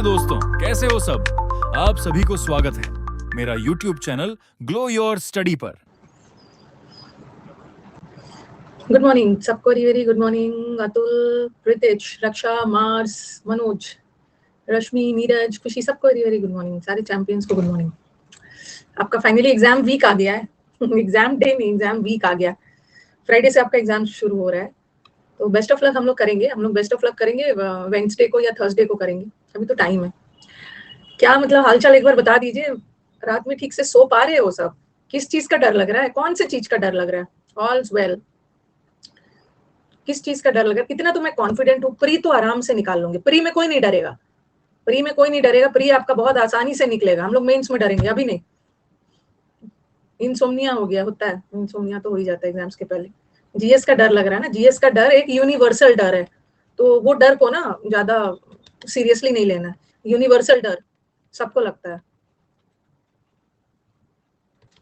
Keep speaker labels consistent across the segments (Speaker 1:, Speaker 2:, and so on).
Speaker 1: नमस्ते दोस्तों, कैसे हो सब? आप सभी को स्वागत है मेरा YouTube channel glow your study पर।
Speaker 2: गुड मॉर्निंग सबको, very good morning. Atul, Pritish, Raksha, Mars, Manoj, Rashmi, Neeraj, Khushi, सबको वेरी गुड मॉर्निंग। सारे चैंपियंस को गुड मॉर्निंग। आपका फाइनली एग्जाम वीक आ गया है। एग्जाम डे नहीं, एग्जाम वीक आ गया। फ्राइडे से आपका एग्जाम शुरू हो रहा है, तो बेस्ट ऑफ लक हम लोग बेस्ट ऑफ लक करेंगे। वेंसडे को या थर्सडे को करेंगे, अभी तो टाइम है। क्या मतलब हालचाल एक बार बता दीजिए। रात में ठीक से सो पा रहे हो सब? किस चीज का डर लग रहा है? कौन से चीज का डर लग रहा है? ऑल्स वेल। किस चीज का डर लग रहा है? कितना तो मैं कॉन्फिडेंट हूँ, प्री तो आराम से निकाल लूंगी। प्री में कोई नहीं डरेगा, प्री में कोई नहीं डरेगा। प्री आपका बहुत आसानी से निकलेगा। हम लोग मेंस में डरेंगे, अभी नहीं। इंसोम्निया हो गया, होता है इंसोम्निया, तो हो ही जाता है एग्जाम्स के पहले। जीएस का डर लग रहा है ना, जीएस का डर एक यूनिवर्सल डर है, तो वो डर को ना ज्यादा सीरियसली नहीं लेना है। यूनिवर्सल डर सबको लगता है,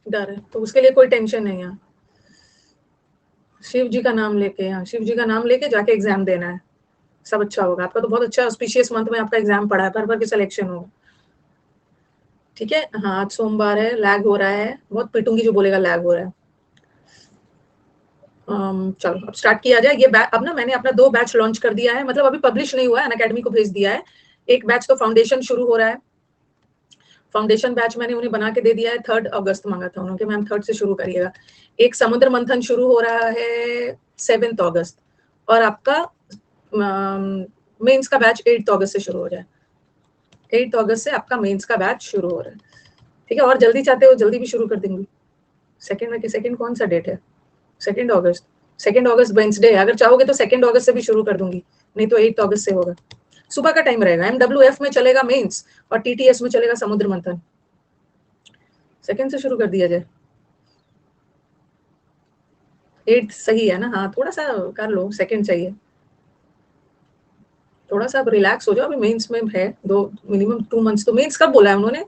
Speaker 2: डर है, तो उसके लिए कोई टेंशन नहीं है। शिव जी का नाम लेके, हाँ शिव जी का नाम लेके जाके एग्जाम देना है, सब अच्छा होगा। आपका तो बहुत अच्छा ऑस्पिशियस मंथ में आपका एग्जाम पड़ा है, भर की सिलेक्शन होगा। ठीक है, हाँ आज सोमवार है, लैग हो रहा है, बहुत पिटूंगी जो बोलेगा लैग हो रहा है। चलो अब स्टार्ट किया जाए। ये अब ना मैंने अपना 2 बैच लॉन्च कर दिया है, मतलब अभी पब्लिश नहीं हुआ है, अनअकैडमी को भेज दिया है। एक बैच तो फाउंडेशन शुरू हो रहा है। फाउंडेशन बैच मैंने उन्हें बना के दे दिया है। 3 अगस्त मांगा था उन्होंने, मैम 3 से शुरू करिएगा। एक समुद्र मंथन शुरू हो रहा है 7 अगस्त, और आपका मेंस का बैच 8 अगस्त से शुरू हो रहा है। 8 अगस्त से आपका मेंस का बैच शुरू हो रहा है। ठीक है, और जल्दी चाहते हो जल्दी भी शुरू कर देंगे। सेकंड कौन सा डेट है? 2 अगस्त। 2 अगस्त वेंसडे है, अगर चाहोगे तो 2 अगस्त से भी शुरू कर दूंगी, नहीं तो 8 अगस्त से होगा। सुबह का टाइम रहेगा। MWF में चलेगा मेंस और TTS में चलेगा समुद्र मंथन। 2 से शुरू कर दिया जाए। 8 सही है ना? हाँ थोड़ा सा कर लो, 2 चाहिए। थोड़ा सा रिलैक्स हो जाओ, अभी मेंस में है मिनिमम 2 मंथ्स। तो मेंस कब बोला है उन्होंने?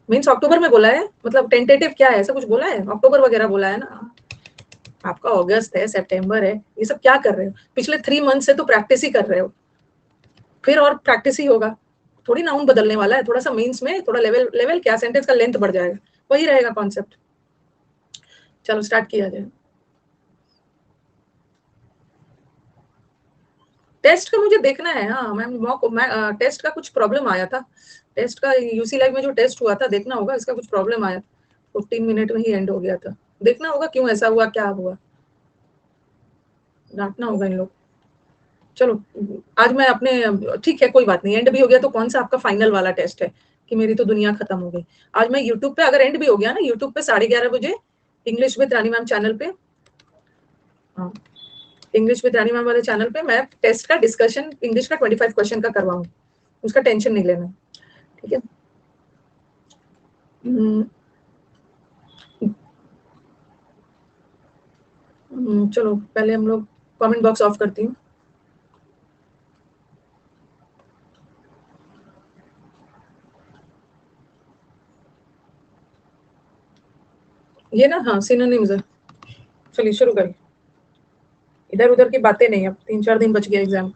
Speaker 2: मेंस अक्टूबर में बोला है, मतलब टेंटेटिव क्या है, ऐसा कुछ बोला है? अक्टूबर वगैरह बोला है ना? आपका अगस्त है, सितंबर है, ये सब क्या कर रहे हो? पिछले 3 मंथ से तो प्रैक्टिस ही कर रहे हो, फिर और प्रैक्टिस ही होगा। थोड़ी नाउन बदलने वाला है, थोड़ा सा मीन्स में थोड़ा लेवल क्या, सेंटेंस का लेंथ बढ़ जाएगा, वही रहेगा कॉन्सेप्ट। चलो स्टार्ट किया जाए। टेस्ट का मुझे देखना है। हाँ मैम, टेस्ट का कुछ प्रॉब्लम आया था। टेस्ट का यूसी लाइव में जो टेस्ट हुआ था, देखना होगा, इसका कुछ प्रॉब्लम आया। 15 मिनट में ही एंड हो गया था। देखना होगा क्यों ऐसा हुआ, क्या हुआ, डांटना होगा इन लोग। चलो आज मैं अपने, ठीक है कोई बात नहीं, एंड भी हो गया तो कौन सा आपका फाइनल वाला टेस्ट है कि मेरी तो दुनिया खत्म हो गई। आज मैं यूट्यूब पे, अगर एंड भी हो गया ना, यूट्यूब पे 11:30 बजे English with Rani ma'am channel पे, हाँ इंग्लिश विद रानी मैम वाले चैनल पे मैं टेस्ट का डिस्कशन इंग्लिश का 25 क्वेश्चन का करवाऊंगी, उसका टेंशन नहीं लेना। ठीक है, चलो पहले हम लोग कमेंट बॉक्स ऑफ करती हूँ। ये ना, हाँ सिनोनिम्स है। चलिए शुरू करिए, इधर उधर की बातें नहीं, अब 3-4 दिन बच गया एग्जाम।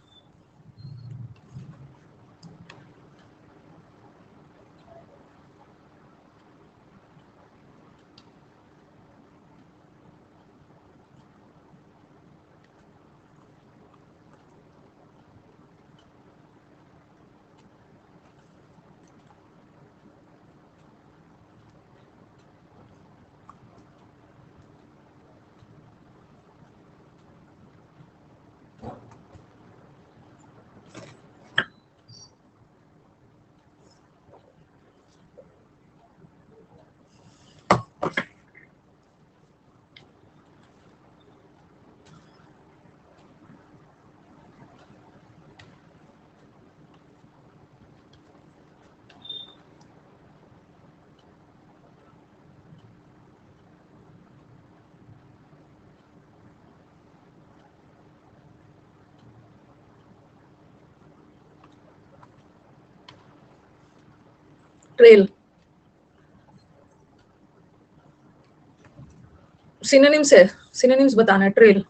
Speaker 2: ट्रेल, सिनोनिम्स है, सिनोनिम्स बताना है। ट्रेल,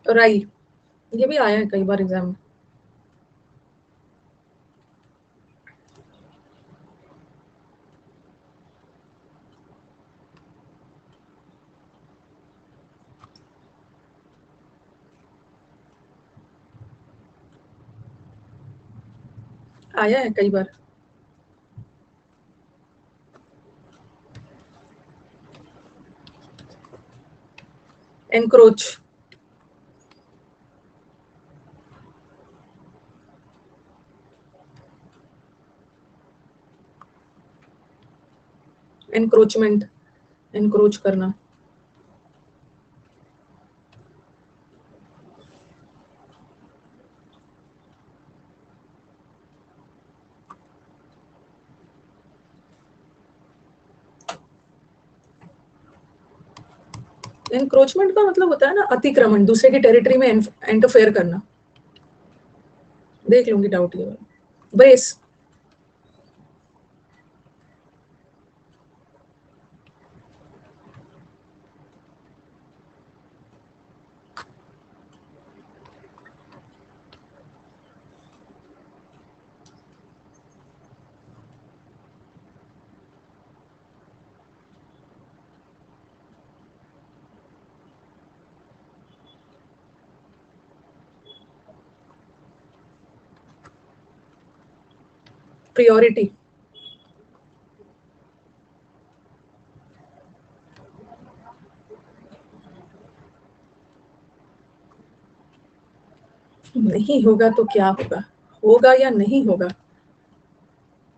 Speaker 2: राई, ये भी आया है कई बार एग्जाम में। आया है कई बार। एनक्रोच, एनक्रोचमेंट, एनक्रोच करना। एनक्रोचमेंट का मतलब होता है ना अतिक्रमण, दूसरे की टेरिटरी में इंटरफेयर करना। देख लूंगी डाउट ये वाला। ब्रेस, प्रियोरिटी, नहीं होगा तो क्या होगा, होगा या नहीं होगा,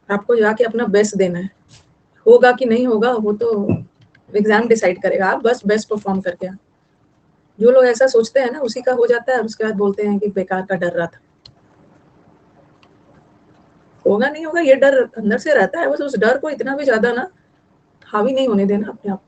Speaker 2: आपको जाके अपना बेस्ट देना है। होगा कि नहीं होगा वो तो एग्जाम डिसाइड करेगा, आप बस बेस्ट परफॉर्म करके आए। जो लोग ऐसा सोचते हैं ना उसी का हो जाता है और उसके बाद बोलते हैं कि बेकार का डर रहा था। होगा नहीं होगा ये डर अंदर से रहता है, बस उस डर को इतना भी ज्यादा ना हावी नहीं होने देना अपने आप।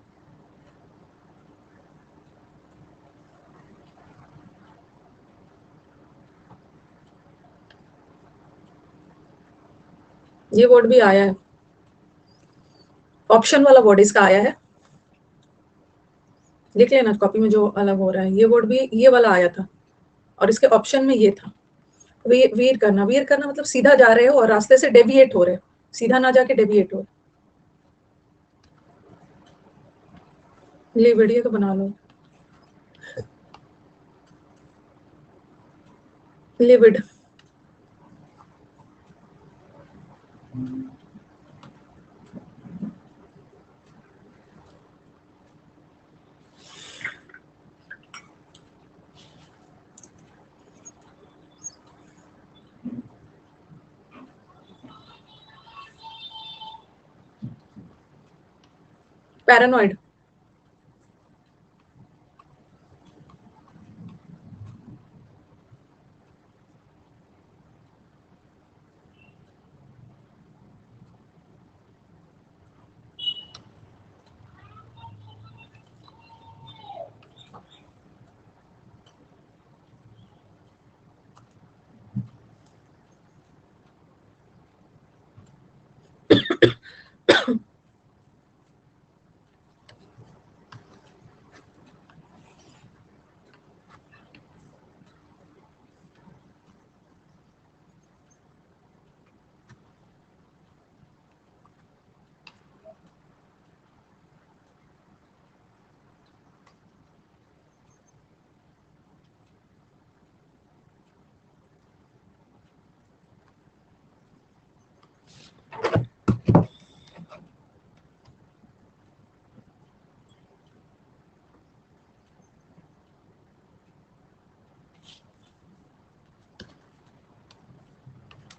Speaker 2: ये वर्ड भी आया है, ऑप्शन वाला वर्ड इसका आया है, देख लेना कॉपी में जो अलग हो रहा है। ये वर्ड भी ये वाला आया था और इसके ऑप्शन में ये था। वीर करना, वीर करना मतलब सीधा जा रहे हो और रास्ते से डेविएट हो रहे हो, सीधा ना जाके डेविएट हो। ले वीडियो तो बना लो। लिविड, पैरानॉइड,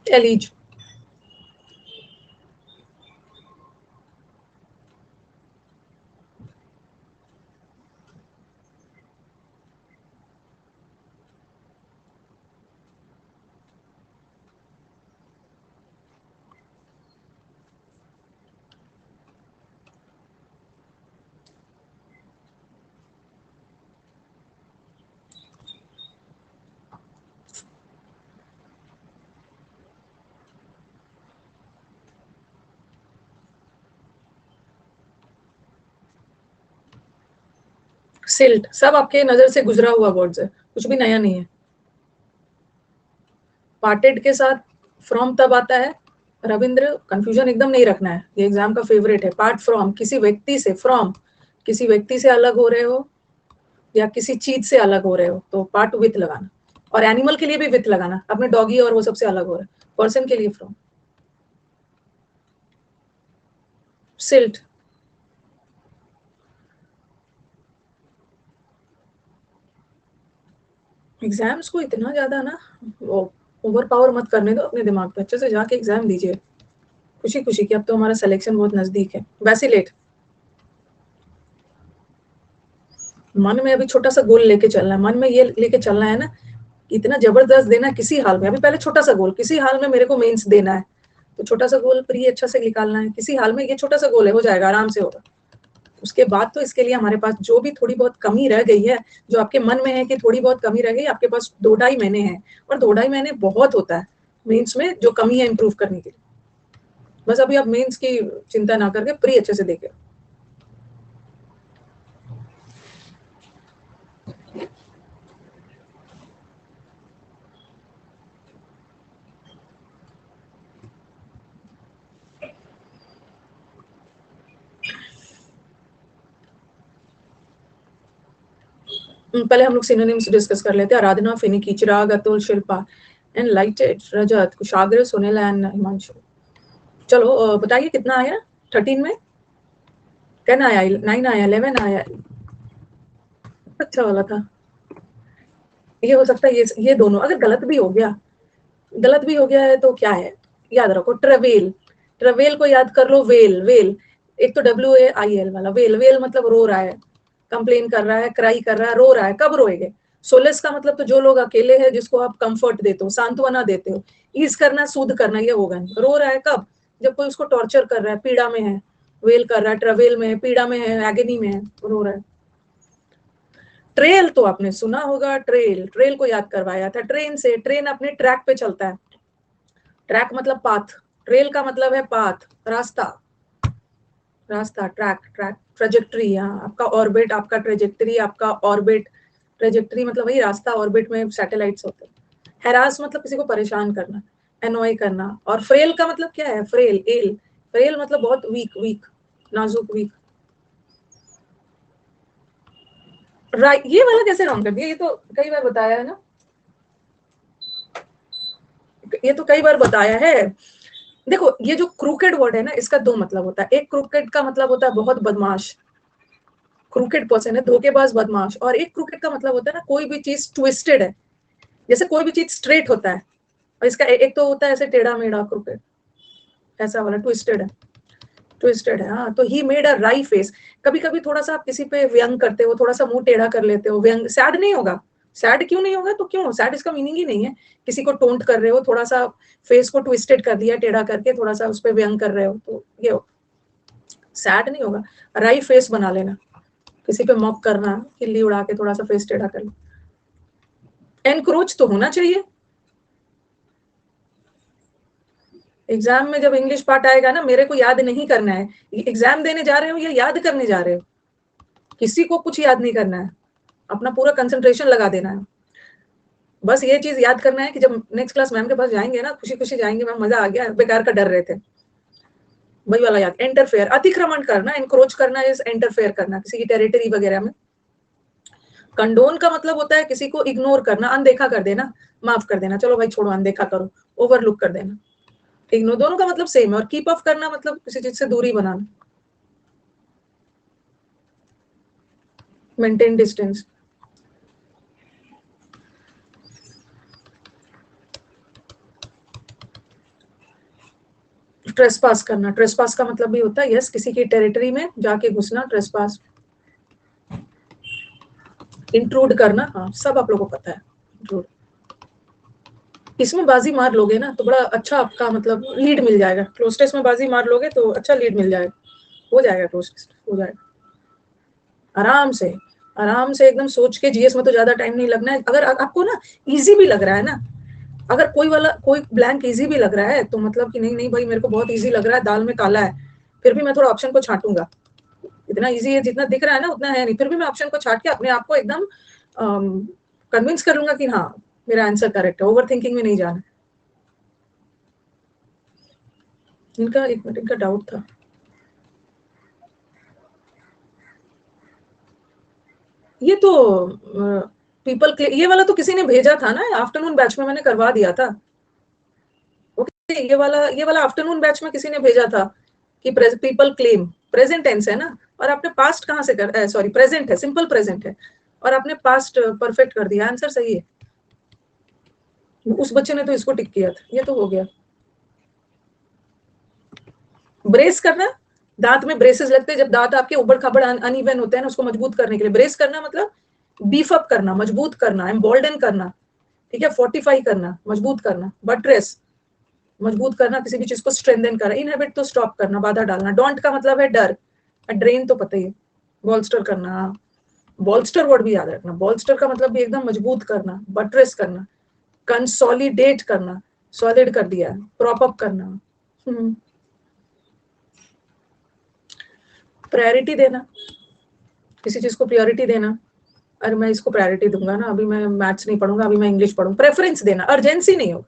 Speaker 2: एलीज, सिल्ट, सब आपके नजर से गुजरा हुआ वर्ड्स है। कुछ भी नया नहीं है। पार्टेड के साथ फ्रॉम तब आता है। रविंद्र, कंफ्यूजन एकदम नहीं रखना है, ये एग्जाम का फेवरेट है। पार्ट फ्रॉम, किसी व्यक्ति से, फ्रॉम किसी व्यक्ति से अलग हो रहे हो या किसी चीज से अलग हो रहे हो तो पार्ट विथ लगाना, और एनिमल के लिए भी विथ लगाना, अपने डॉगी और वो सबसे अलग हो रहे हैं। पर्सन के लिए फ्रॉम। सिल्ट, एग्जाम्स को इतना ज्यादा ना ओवर पावर मत करने दो अपने दिमाग पे, अच्छे से जाके एग्जाम दीजिए खुशी खुशी की। अब तो हमारा सिलेक्शन बहुत नजदीक है। वैसिलेट, मन में अभी छोटा सा गोल लेके चलना है, मन में ये लेके चलना है ना, इतना जबरदस्त देना किसी हाल में। अभी पहले छोटा सा गोल, किसी हाल में मेरे को मेंस देना है, तो छोटा सा गोल प्री अच्छा से निकालना है, किसी हाल में ये छोटा सा गोल है, हो जाएगा, आराम से होगा। उसके बाद तो इसके लिए हमारे पास जो भी थोड़ी बहुत कमी रह गई है, जो आपके मन में है कि थोड़ी बहुत कमी रह गई, आपके पास 2-2.5 महीने हैं, और 2-2.5 महीने बहुत होता है मेंस में जो कमी है इंप्रूव करने के लिए। बस अभी आप मेंस की चिंता ना करके प्री अच्छे से देखे। पहले हम लोग सिनोनिम्स डिस्कस कर लेते हैं। आराधना, फिनिकी, चिराग, अतुल, शिल्पा, एनलाइटेड, रजत, कुशाग्र, सुनील एंड हिमांशु। चलो बताइए कितना आया 13 में? 10 आया, 9 आया, 11 आया? अच्छा वाला था ये। हो सकता है ये दोनों अगर गलत भी हो गया, गलत भी हो गया है तो क्या है, याद रखो ट्रेवेल। ट्रेवेल को याद कर लो। वेल, वेल एक तो WAIL वाला वेल। वेल मतलब रो रहा है, कंप्लेन कर रहा है, क्राई कर रहा है, रो रहा है। कब रोएगे? सोलेस का मतलब तो जो लोग अकेले हैं, जिसको आप कंफर्ट देते हो, सांत्वना देते हो। ईज करना, सूद करना, ये होगा नहीं। रो रहा है कब? जब कोई उसको टॉर्चर कर रहा है, पीड़ा में है, वेल कर रहा है, ट्रेवेल में है, पीड़ा में है, एगनी में है, रो रहा है। ट्रेल तो आपने सुना होगा, ट्रेल, ट्रेल को याद करवाया था ट्रेन से। ट्रेन अपने ट्रैक पे चलता है। ट्रैक मतलब पाथ, ट्रेल का मतलब है पाथ, रास्ता, रास्ता, ट्रैक, ट्रैक, ट्रेजेक्ट्री। हाँ, आपका ऑर्बिट, आपका ट्रेजेक्ट्री, आपका ऑर्बिट, ट्रेजेक्ट्री मतलब वही रास्ता। ऑर्बिट में सैटेलाइट्स होते हैं। हैरास मतलब किसी को परेशान करना, एनॉय करना। और फ्रेल का मतलब क्या है? फ्रेल, एल, फ्रेल मतलब बहुत वीक, वीक, नाजुक, वीक। राइट, ये वाला कैसे रॉन्ग कर दिया? ये तो कई बार बताया है ना, ये तो कई बार बताया है। देखो, ये जो क्रूकेड वर्ड है ना, इसका दो मतलब होता है। एक क्रूकेड का मतलब होता है बहुत बदमाश, क्रूकेड पर्सन है, धोखेबाज, बदमाश। और एक क्रूकेड का मतलब होता है ना, कोई भी चीज ट्विस्टेड है। जैसे कोई भी चीज स्ट्रेट होता है, और इसका एक तो होता है ऐसे टेढ़ा मेढ़ा, क्रूकेड ऐसा वाला ट्विस्टेड है, ट्विस्टेड है। हाँ, तो ही मेड अ राई फेस। कभी कभी थोड़ा सा आप किसी पे व्यंग करते हो, थोड़ा सा मुंह टेढ़ा कर लेते हो, व्यंग। सैड नहीं होगा? सैड क्यों नहीं होगा? तो क्यों? सैड इसका मीनिंग ही नहीं है। किसी को टोंट कर रहे हो, थोड़ा सा फेस को ट्विस्टेड कर दिया, टेढ़ा करके थोड़ा सा उस पर व्यंग कर रहे हो, तो ये सैड नहीं होगा। राई फेस बना लेना, किसी पे मॉक करना, खिल्ली उड़ा के थोड़ा सा फेस टेढ़ा कर लो। एनक्रोच तो होना चाहिए एग्जाम में। जब इंग्लिश पार्ट आएगा ना, मेरे को याद नहीं करना है, एग्जाम देने जा रहे हो या याद करने जा रहे हो? किसी को कुछ याद नहीं करना है, अपना पूरा कंसंट्रेशन लगा देना है। बस ये चीज याद करना है कि जब नेक्स्ट क्लास मैम के पास जाएंगे ना, खुशी खुशी जाएंगे, मैम मजा आ गया, बेकार का डर रहे थे, वही वाला याद। एंटरफेयर, अतिक्रमण करना, एनक्रोच करना इज एंटरफेयर करना किसी की टेरिटरी वगैरह में। कंडोन का मतलब होता है किसी को इग्नोर करना, अनदेखा कर देना, माफ कर देना, चलो भाई छोड़ो, अनदेखा करो, ओवरलुक कर देना। इग्नोर, दोनों का मतलब सेम है। और कीप ऑफ करना मतलब किसी चीज से दूरी बनाना, मेंटेन डिस्टेंस। ट्रेसपास करना, ट्रेसपास का मतलब भी होता है यस, किसी की टेरिटरी में जाके घुसना, ट्रेसपास। इंट्रूड करना, हाँ सब आप लोगों को पता है, इंट्रूड। इसमें बाजी मार लोगे ना तो बड़ा अच्छा आपका मतलब लीड मिल जाएगा। क्लोज टेस्ट में बाजी मार लोगे तो अच्छा लीड मिल जाएगा, हो जाएगा, क्लोज टेस्ट हो जाएगा आराम से। आराम से एकदम सोच के। जीएस में तो ज्यादा टाइम नहीं लगना है। अगर आपको ना इजी भी लग रहा है ना, अगर कोई ब्लैंक इजी भी लग रहा है, तो मतलब कि नहीं नहीं भाई मेरे को बहुत इजी लग रहा है, दाल में काला है, फिर भी मैं थोड़ा ऑप्शन को छांटूंगा। इतना इजी है जितना दिख रहा है ना, उतना है नहीं, फिर भी मैं ऑप्शन को छाट के अपने आप को एकदम कन्विंस कर लूंगा कि हाँ मेरा आंसर करेक्ट है, ओवर थिंकिंग में नहीं जाना। इनका एक मिनट, इनका डाउट था, ये तो पीपल ये वाला तो किसी ने भेजा था ना, आफ्टरनून बैच में मैंने करवा दिया था। ओके, ये वाला आफ्टरनून बैच में किसी ने भेजा था कि पीपल क्लेम, प्रेजेंट टेंस है ना, और आपने पास्ट कहाँ से कर, सॉरी प्रेजेंट है, सिंपल प्रेजेंट है, और आपने पास्ट परफेक्ट कर दिया, आंसर सही है। उस बच्चे ने तो इसको टिक किया था, ये तो हो गया। ब्रेस करना, दांत में ब्रेसेस लगते हैं जब दांत आपके उबड़ खाबड़ अनइवन होते हैं ना, उसको मजबूत करने के लिए ब्रेस करना मतलब बीफ अप करना, मजबूत करना, एम्बोल्डन करना, ठीक है, फोर्टिफाई करना, मजबूत करना, बटरेस मजबूत करना, किसी भी चीज को स्ट्रेंथन करना, इनहेबिट तो स्टॉप करना, बाधा डालना, डोंट का मतलब है डर, ड्रेन तो पता ही है, बॉल्स्टर करना, बॉल्स्टर वर्ड भी याद रखना, बॉल्स्टर का मतलब भी एकदम मजबूत करना, बटरेस करना, कंसोलिडेट करना, सॉलिड कर दिया, प्रॉप अप करना, प्रायोरिटी देना, किसी चीज को प्रायोरिटी देना, अरे मैं इसको प्रायोरिटी दूंगा ना, अभी मैं मैथ्स नहीं पढ़ूंगा, अभी मैं इंग्लिश पढ़ूंगा, प्रेफरेंस देना, अर्जेंसी नहीं होगा,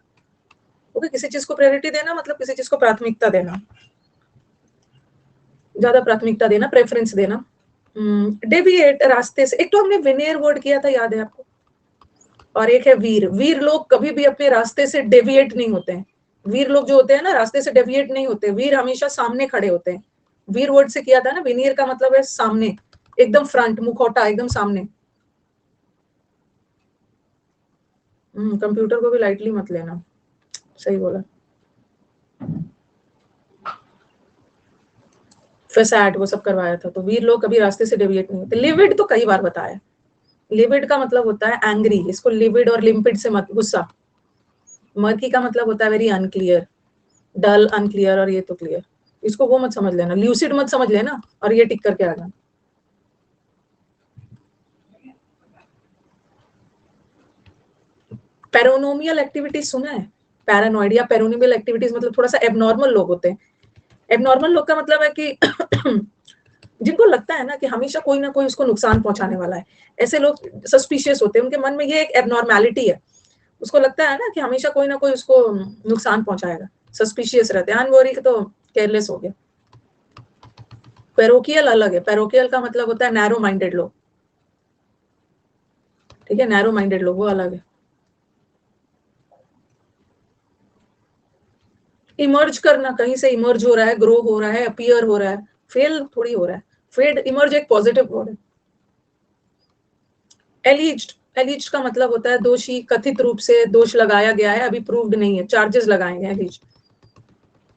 Speaker 2: ओके, किसी चीज को प्रायोरिटी देना मतलब किसी चीज को प्राथमिकता देना, ज्यादा प्राथमिकता देना, प्रेफरेंस देना। डेविएट, रास्ते से, एक तो हमने विनेयर वर्ड किया था, याद है आपको, और एक है वीर। वीर लोग कभी भी अपने रास्ते से डेविएट नहीं होते हैं, वीर लोग जो होते हैं ना रास्ते से डेविएट नहीं होते, वीर हमेशा सामने खड़े होते हैं। वीर वर्ड से किया था ना, विनियर का मतलब है सामने, एकदम फ्रंट, मुखौटा एकदम सामने। कंप्यूटर को भी लाइटली मत लेना, सही बोला। फैसाड वो सब करवाया था, तो वीर लोग कभी रास्ते से डेविएट नहीं होते। लिविड तो कई बार बताया, लिविड का मतलब होता है एंग्री, इसको लिविड और लिम्पिड से मत, गुस्सा। मर्की का मतलब होता है वेरी अनक्लियर, डल, अनक्लियर, और ये तो क्लियर, इसको वो मत समझ लेना, ल्यूसिड मत समझ लेना, और ये टिक करके आ जाना। पैरानोमियल एक्टिविटीज सुना है? पैरानॉइड या पैरानोमियल एक्टिविटीज मतलब थोड़ा सा एबनॉर्मल लोग होते हैं। एबनॉर्मल लोग का मतलब है कि जिनको लगता है ना कि हमेशा कोई ना कोई उसको नुकसान पहुंचाने वाला है, ऐसे लोग सस्पिशियस होते हैं, उनके मन में ये एक एबनॉर्मैलिटी है, उसको लगता है ना कि हमेशा कोई ना कोई उसको नुकसान पहुंचाएगा, सस्पिशियस रहते हैं। अनवरी तो केयरलेस हो गया। पैरोकियल अलग है, पैरोकियल का मतलब होता है नैरो माइंडेड लोग, ठीक है, नैरो माइंडेड लोग वो अलग है। इमर्ज करना, कहीं से इमर्ज हो रहा है, ग्रो हो रहा है, अपीयर हो रहा है, फेल थोड़ी हो रहा है, फेड, इमर्ज एक पॉजिटिव वर्ड है। एलिज्ड, एलिज्ड का मतलब होता है दोषी, कथित रूप से दोष लगाया गया है, अभी प्रूव्ड नहीं है, चार्जेस लगाए गए। एलिज्ड,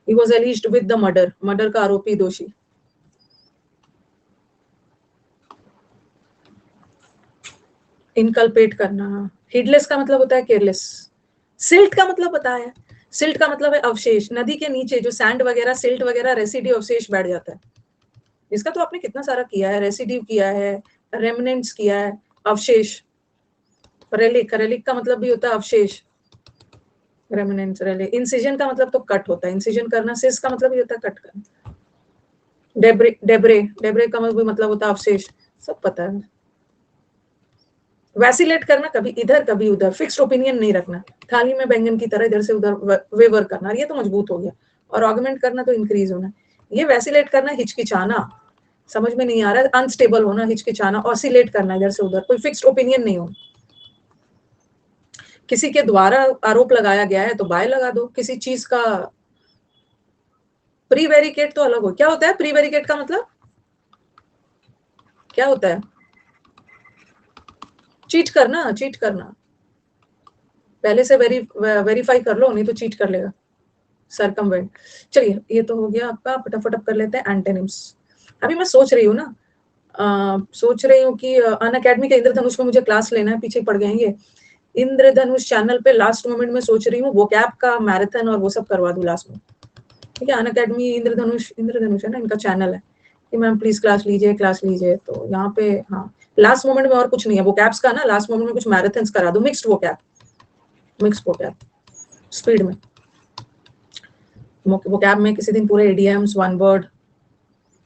Speaker 2: he was एलिज्ड with the murder, murder का आरोपी, दोषी। इनकल्पेट करना। हिडलेस का मतलब होता है केयरलेस। सिल्ट का मतलब पता है? सिल्ट का मतलब है अवशेष, नदी के नीचे जो सैंड वगैरह, सिल्ट वगैरह, रेसिड्यू, अवशेष बैठ जाता है। इसका तो आपने कितना सारा किया है, रेसिड्यू किया है, रेमनेंट्स किया है, अवशेष। रेलिक, रेलिक का मतलब भी होता है अवशेष, रेमनेंट्स, रेलिक। इंसिजन का मतलब तो कट होता है, इंसिजन करना। सिस का मतलब भी होता है कट करना। डेब्रे, डेब्रे, डेब्रे का मतलब होता है अवशेष, सब पता है। वैसिलेट करना, कभी इधर कभी उधर, फिक्स्ड ओपिनियन नहीं रखना, थाली में बैंगन की तरह इधर से उधर वेवर करना, ये तो मजबूत हो गया। और ऑगमेंट करना तो इंक्रीज होना। ये वैसिलेट करना, हिचकिचाना, समझ में नहीं आ रहा है, अनस्टेबल होना, हिचकिचाना। ऑसिलेट करना, इधर से उधर, कोई फिक्स्ड ओपिनियन नहीं हो। किसी के द्वारा आरोप लगाया गया है तो बाय लगा दो। किसी चीज का प्रीवेरिकेट तो अलग हो, क्या होता है प्रीवेरिकेट का मतलब? क्या होता है? चीट करना, चीट करना, पहले से वेरीफाई कर लो, नहीं तो चीट कर लेगा, सरकमवेंट। चलिए, ये तो हो गया आपका, फटाफट कर लेते हैं एंटोनिम्स। अभी मैं सोच रही हूँ ना, सोच रही हूँ कि अनअकैडमी के इंद्रधनुष में मुझे क्लास लेना है, पीछे पड़ गए ये इंद्रधनुष चैनल पे। लास्ट मोमेंट में सोच रही हूँ वोकैब का मैराथन और वो सब करवा दूं लास्ट में, ठीक है। अनअकैडमी इंद्रधनुष, इंद्रधनुष है ना इनका चैनल है, कि मैम प्लीज क्लास लीजिए, क्लास लीजिए। तो यहाँ पे हाँ, लास्ट मोमेंट में और कुछ नहीं है, वोकैब्स का ना, लास्ट मोमेंट में कुछ मैराथन्स करा दो, mixed vocab, mixed vocab, speed में। वोकैब में किसी दिन पूरे इडियम्स, वन वर्ड,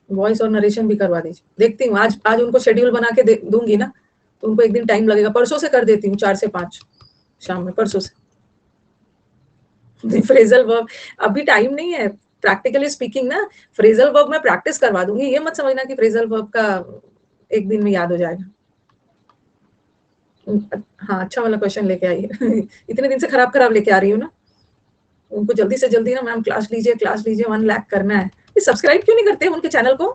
Speaker 2: वॉइस और नरेशन भी करवा दीजिए। देखती हूँ, आज उनको शेड्यूल बना के दूंगी ना, तो उनको एक दिन टाइम लगेगा, परसों से कर देती हूँ 4 से 5 शाम में, परसों से। फ्रेजल वर्ब अभी टाइम नहीं है, प्रैक्टिकली स्पीकिंग ना, फ्रेजल वर्ब मैं प्रैक्टिस करवा दूंगी, ये मत समझना कि फ्रेजल वर्ब का एक दिन में याद हो जाएगा। हाँ, अच्छा वाला क्वेश्चन लेके आई है। इतने दिन से खराब लेके आ रही हूँ ना, उनको जल्दी से जल्दी ना मैम क्लास लीजिए 1 लाख करना है। ये सब्सक्राइब क्यों नहीं करते उनके चैनल को?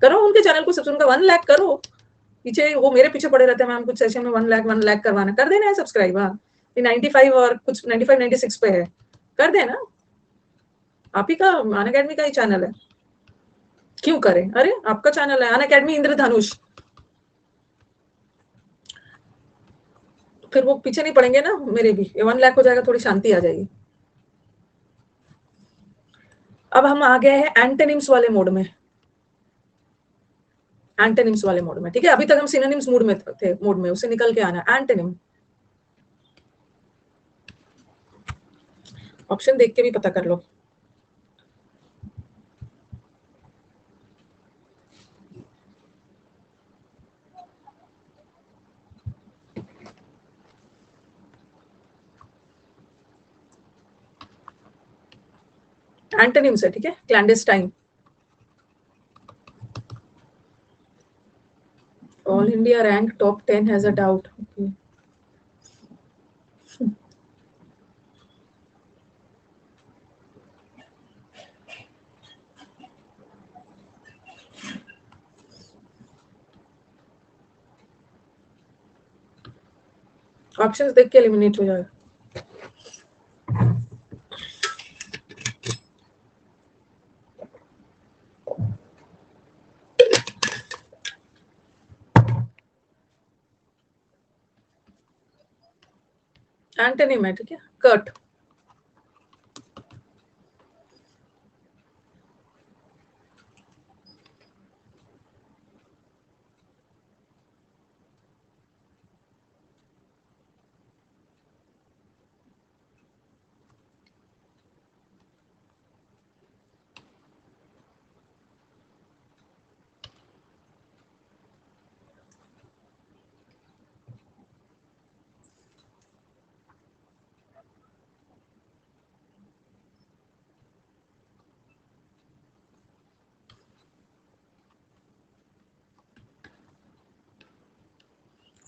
Speaker 2: करो उनके चैनल को सब्सक्राइब, उनका 1 लाख करो। पीछे वो मेरे पीछे पड़े रहते हैं मैम, कुछ सेशन में 1 लाख करवाना, कर देना है सब्सक्राइब। हाँ, 95 और कुछ 95 96 पे है, कर देना। आप ही का अन अकेडमी का ही चैनल है, क्यों करें? अरे आपका चैनल है अन अकेडमी इंद्रधनुष, फिर वो पीछे नहीं पड़ेंगे ना मेरे भी, 1 लाख हो जाएगा, थोड़ी शांति आ जाएगी। अब हम आ गए हैं एंटोनिम्स वाले मोड में, एंटोनिम्स वाले मोड में, ठीक है। अभी तक हम सिनोनिम्स मोड में थे, मोड में, उससे निकल के आना एंटोनिम। ऑप्शन देख के भी पता कर लो। एंटोनिम्स है, ठीक है। Clandestine, all India rank top 10 has a doubt. Okay, options देख के एलिमिनेट हो जाएगा। एंटोनिम है, ठीक है। कट,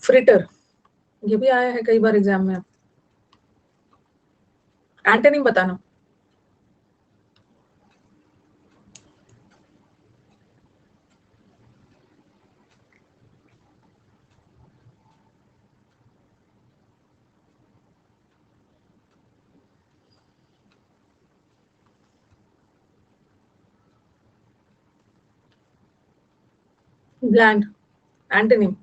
Speaker 2: फ्रिटर, ये भी आया है कई बार एग्जाम में। एंटोनिम बताना। Bland, antonym.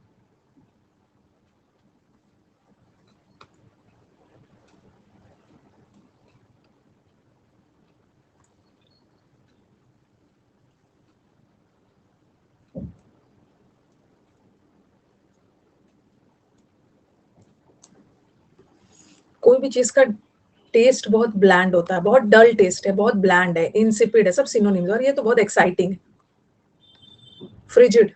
Speaker 2: कोई भी चीज का टेस्ट बहुत ब्लैंड होता है, बहुत डल टेस्ट है, बहुत ब्लैंड है, इंसिपिड है, सब सिनोनिम्स। और ये तो बहुत एक्साइटिंग है। फ्रिजिड,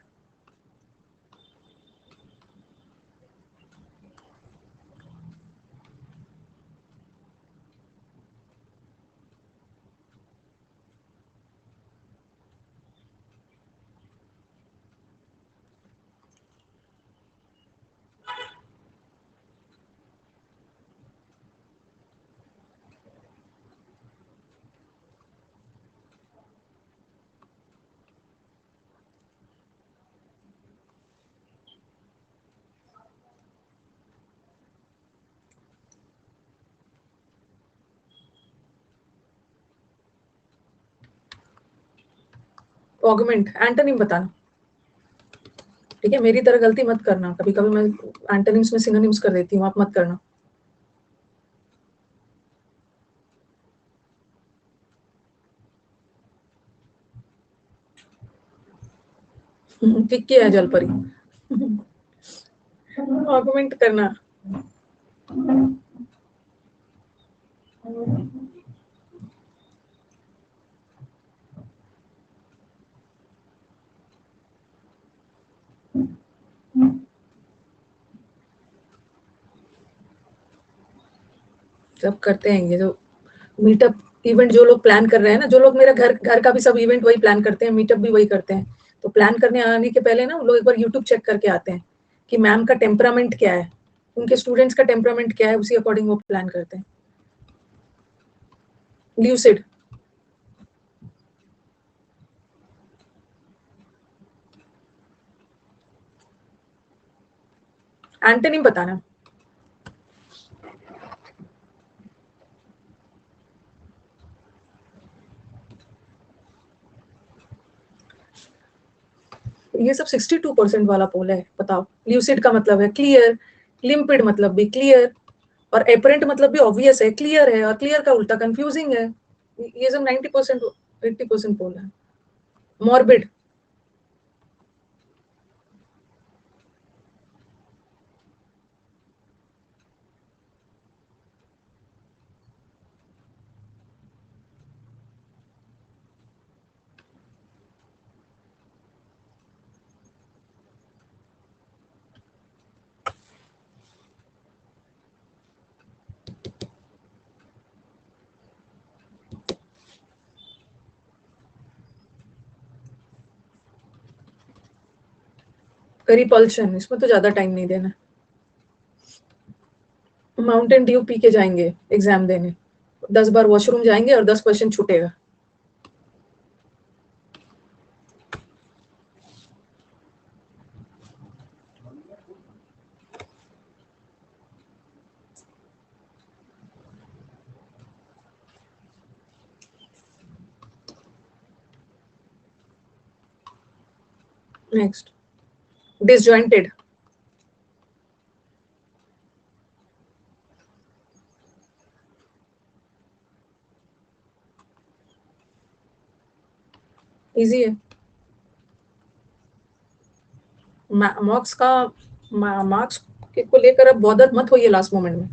Speaker 2: ऑगमेंट, एंटोनिम बताना, ठीक है। मेरी तरह गलती मत करना, कभी कभी मैं एंटोनिम्स में सिनोनिम्स कर देती हूँ, आप मत करना। ठीक किया है जलपरी। ऑगमेंट करना, सब करते हैं ये जो मीटअप इवेंट जो लोग प्लान कर रहे हैं ना, जो लोग मेरा घर का भी सब इवेंट वही प्लान करते हैं, मीटअप भी वही करते हैं। तो प्लान करने आने के पहले ना वो लोग एक बार यूट्यूब चेक करके आते हैं कि मैम का टेम्परामेंट क्या है, उनके स्टूडेंट्स का टेम्परामेंट क्या है, उसी अकॉर्डिंग वो प्लान करते हैं। ल्यूसिड, एंटोनिम बताना। ये सब 62% वाला पोल है, बताओ। ल्यूसिड का मतलब है क्लियर, लिम्पिड मतलब भी क्लियर, और एपरेंट मतलब भी ऑब्वियस है, क्लियर है, और क्लियर का उल्टा कंफ्यूजिंग है। ये सब 90% 80% पोल है। मॉर्बिड, रिपल्शन, इसमें तो ज्यादा टाइम नहीं देना। माउंटेन ड्यू पी के जाएंगे एग्जाम देने, 10 बार वॉशरूम जाएंगे और 10 क्वेश्चन छूटेगा। नेक्स्ट, डिसजॉइंटेड, इजी है। मार्क्स का मार्क्स को लेकर अब बौद्धत मत होइए लास्ट मोमेंट में।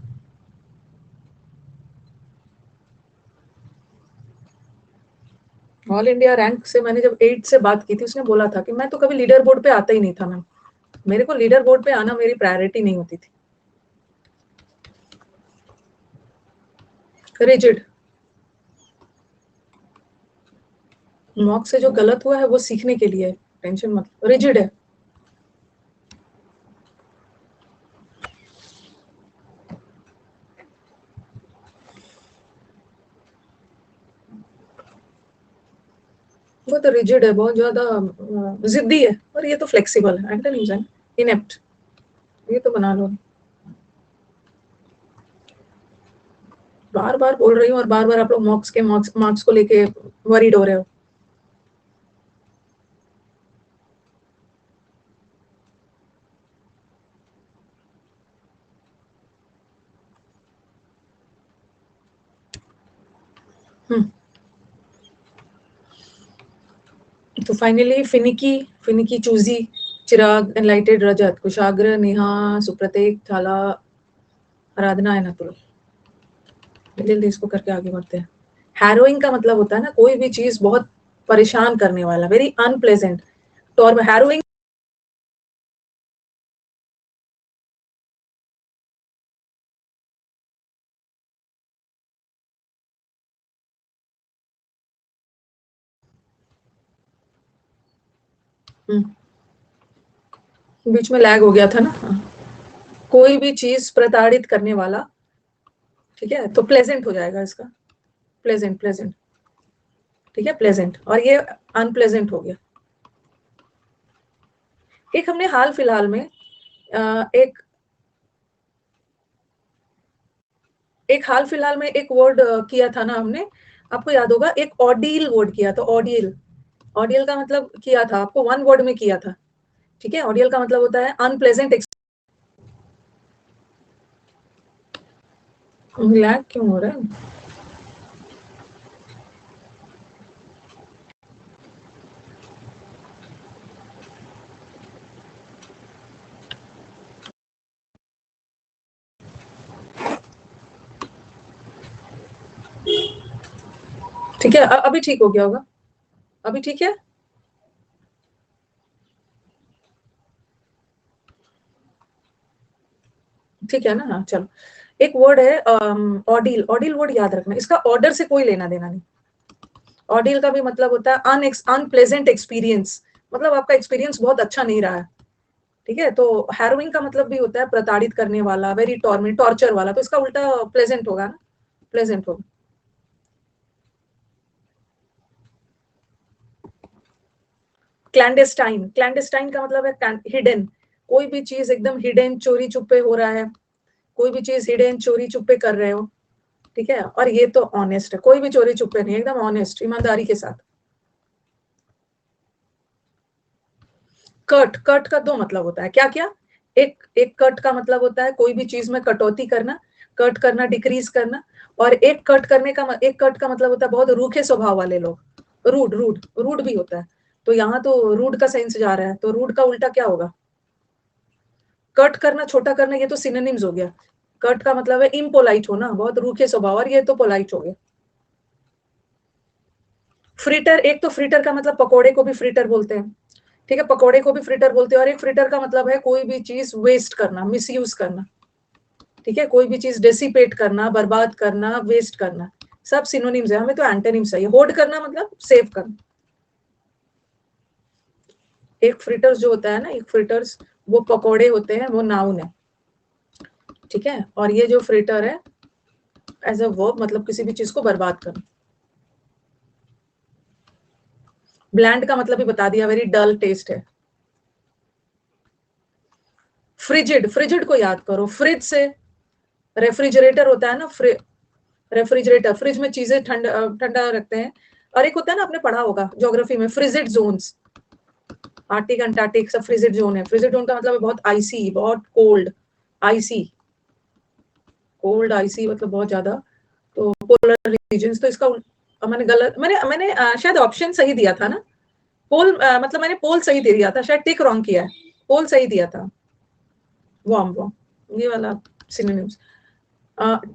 Speaker 2: ऑल इंडिया रैंक से मैंने जब 8 से बात की थी, उसने बोला था कि मैं तो कभी लीडर बोर्ड पे आता ही नहीं था मैम, मेरे को लीडर बोर्ड पे आना मेरी प्रायोरिटी नहीं होती थी। रिजिड, मॉक से जो गलत हुआ है वो सीखने के लिए, टेंशन मत। रिजिड है, वो तो रिजिड है, बहुत ज्यादा जिद्दी है, और ये तो फ्लेक्सिबल है। एंटोनिम्स है, इनेप्ट, ये तो बना लो। बार बार बोल रही हूँ और बार बार आप लोग मार्क्स को लेके वरीड हो रहे हो। तो फाइनली फिनिकी चूजी, चिराग, एनलाइटेड, रजत, कुशाग्र, नेहा, सुप्रतीक, थाला, आराधना है ना। तो जल्दी इसको करके आगे बढ़ते हैं। हैरोइंग का मतलब होता है ना कोई भी चीज बहुत परेशान करने वाला, वेरी अनप्लेजेंट। तो और हैरोइंग, बीच में लैग हो गया था ना। कोई भी चीज प्रताड़ित करने वाला, ठीक है, तो प्लेजेंट हो जाएगा इसका। प्लेजेंट, प्लेजेंट, ठीक है, प्लेजेंट, और ये अनप्लेजेंट हो गया। एक हमने हाल फिलहाल में एक हाल फिलहाल में एक वर्ड किया था ना हमने, आपको याद होगा, एक ऑडियल वर्ड किया था। ऑडियल, ऑडियल का मतलब किया था आपको, वन वर्ड में किया था, ठीक है। ऑडियल का मतलब होता है अनप्लेजेंट। लैग क्यों हो रहा है? ठीक है, अभी ठीक हो गया होगा, अभी ठीक है। ठीक है ना, हाँ चलो। एक वर्ड है ऑडिल, ऑडिल वर्ड याद रखना, इसका ऑर्डर से कोई लेना देना नहीं। ऑडिल का भी मतलब होता है अनप्लेजेंट एक्सपीरियंस, मतलब आपका एक्सपीरियंस बहुत अच्छा नहीं रहा है, ठीक है। तो हैरोइंग का मतलब भी होता है प्रताड़ित करने वाला, वेरी टॉर्चर वाला, तो इसका उल्टा प्लेजेंट होगा ना, प्लेजेंट होगा। क्लैंडेस्टाइन, क्लैंडेस्टाइन का मतलब है हिडन, कोई भी चीज एकदम हिडन, चोरी छुपे हो रहा है, कोई भी चीज हिडन चोरी छुपे कर रहे हो, ठीक है। और ये तो ऑनेस्ट है, कोई भी चोरी छुपे नहीं, एकदम ऑनेस्ट, ईमानदारी के साथ। कट, कट का दो मतलब होता है, क्या क्या, एक कट का मतलब होता है कोई भी चीज में कटौती करना, कट करना, डिक्रीज करना। और एक कट का मतलब होता है बहुत रूखे स्वभाव वाले लोग, रूड, रूड, रूड भी होता है। तो यहाँ तो रूड का सेंस जा रहा है, तो रूड का उल्टा क्या होगा? कट करना, छोटा करना, ये तो सिनोनिम्स हो गया। कट का मतलब है इम्पोलाइट होना, बहुत रूखे स्वभाव, और ये तो पोलाइट हो गया। फ्रिटर, एक तो फ्रिटर का मतलब पकोड़े को भी फ्रिटर बोलते हैं, ठीक है, पकोड़े को भी फ्रिटर बोलते हैं। और एक फ्रिटर का मतलब है कोई भी चीज वेस्ट करना, मिसयूज करना, ठीक है, कोई भी चीज डेसिपेट करना, बर्बाद करना, वेस्ट करना, सब सिनोनिम्स है। हमें तो एंटोनिम्स चाहिए। होर्ड करना मतलब सेव करना। एक फ्रिटर्स जो होता है ना, एक फ्रिटर्स, वो पकोड़े होते हैं, वो नाउन है, ठीक है। और ये जो फ्रिटर है एज अ वर्ब, मतलब किसी भी चीज को बर्बाद करना। ब्लैंड का मतलब भी बता दिया, वेरी डल टेस्ट है। फ्रिजिड, फ्रिजिड को याद करो, फ्रिज से रेफ्रिजरेटर होता है ना, रेफ्रिजरेटर, फ्रिज में चीजें ठंडा रखते हैं। और एक होता है ना, आपने पढ़ा होगा ज्योग्राफी में, फ्रिजिड जोन्स, आर्टिक अंटार्कटिक सब फ्रिजिड जोन है। फ्रिजिड जोन का मतलब है बहुत आइसी, बहुत कोल्ड, आइसी, कोल्ड आइसी मतलब बहुत ज्यादा। तो पोलर रीजन्स, तो इसका मैंने गलत, मैंने शायद ऑप्शन सही दिया था ना, पोल, मतलब मैंने पोल सही दे दिया था, शायद टिक रॉन्ग किया है, पोल सही दिया था, वार्म वार्म ये वाला सिनोनिम्स।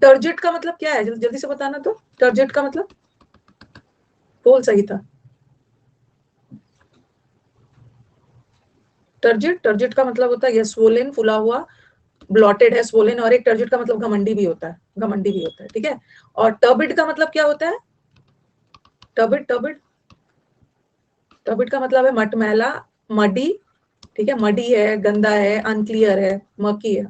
Speaker 2: टर्जिट का मतलब क्या है, जल्दी से बताना तो, टर्जिट का मतलब, पोल सही था। टर्जिट, टर्जिट का मतलब होता है ये स्वोलन, फुला हुआ, ब्लॉटेड है स्वोलन। और एक टर्जिट का मतलब घमंडी भी होता है, घमंडी भी होता है, ठीक है। और टर्बिड का मतलब क्या होता है? टर्बिड, टर्बिड, टर्बिड का मतलब है मटमैला, मडी, ठीक है, मडी है, गंदा है, अनक्लियर है, मर्की है।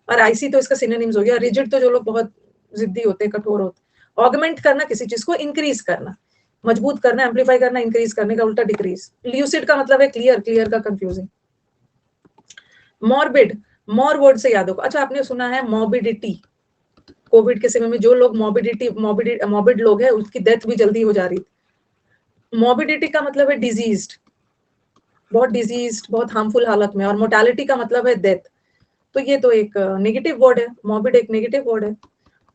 Speaker 2: और आईसी तो इसका सिनोनिम्स हो गया। रिजिड तो जो लोग बहुत जिद्दी होते हैं, कठोर होते हैं। ऑगमेंट करना, किसी चीज को इंक्रीज करना, मजबूत करना, एम्पलीफाई करना, इंक्रीज करने का उल्टा डिक्रीज। ल्यूसिड का मतलब है क्लियर, क्लियर का कंफ्यूजिंग। मॉर्बिड, मॉर वर्ड से याद होगा। अच्छा, आपने सुना है मॉर्बिडिटी, कोविड के समय में जो लोग मॉर्बिड लोग हैं, उसकी डेथ भी जल्दी हो जा रही थी। मॉर्बिडिटी का मतलब है डिजीज्ड, बहुत डिजीज्ड, बहुत हार्मफुल हालत में। और मोर्टालिटी का मतलब है डेथ। तो ये तो एक नेगेटिव वर्ड है, मॉर्बिड एक नेगेटिव वर्ड है।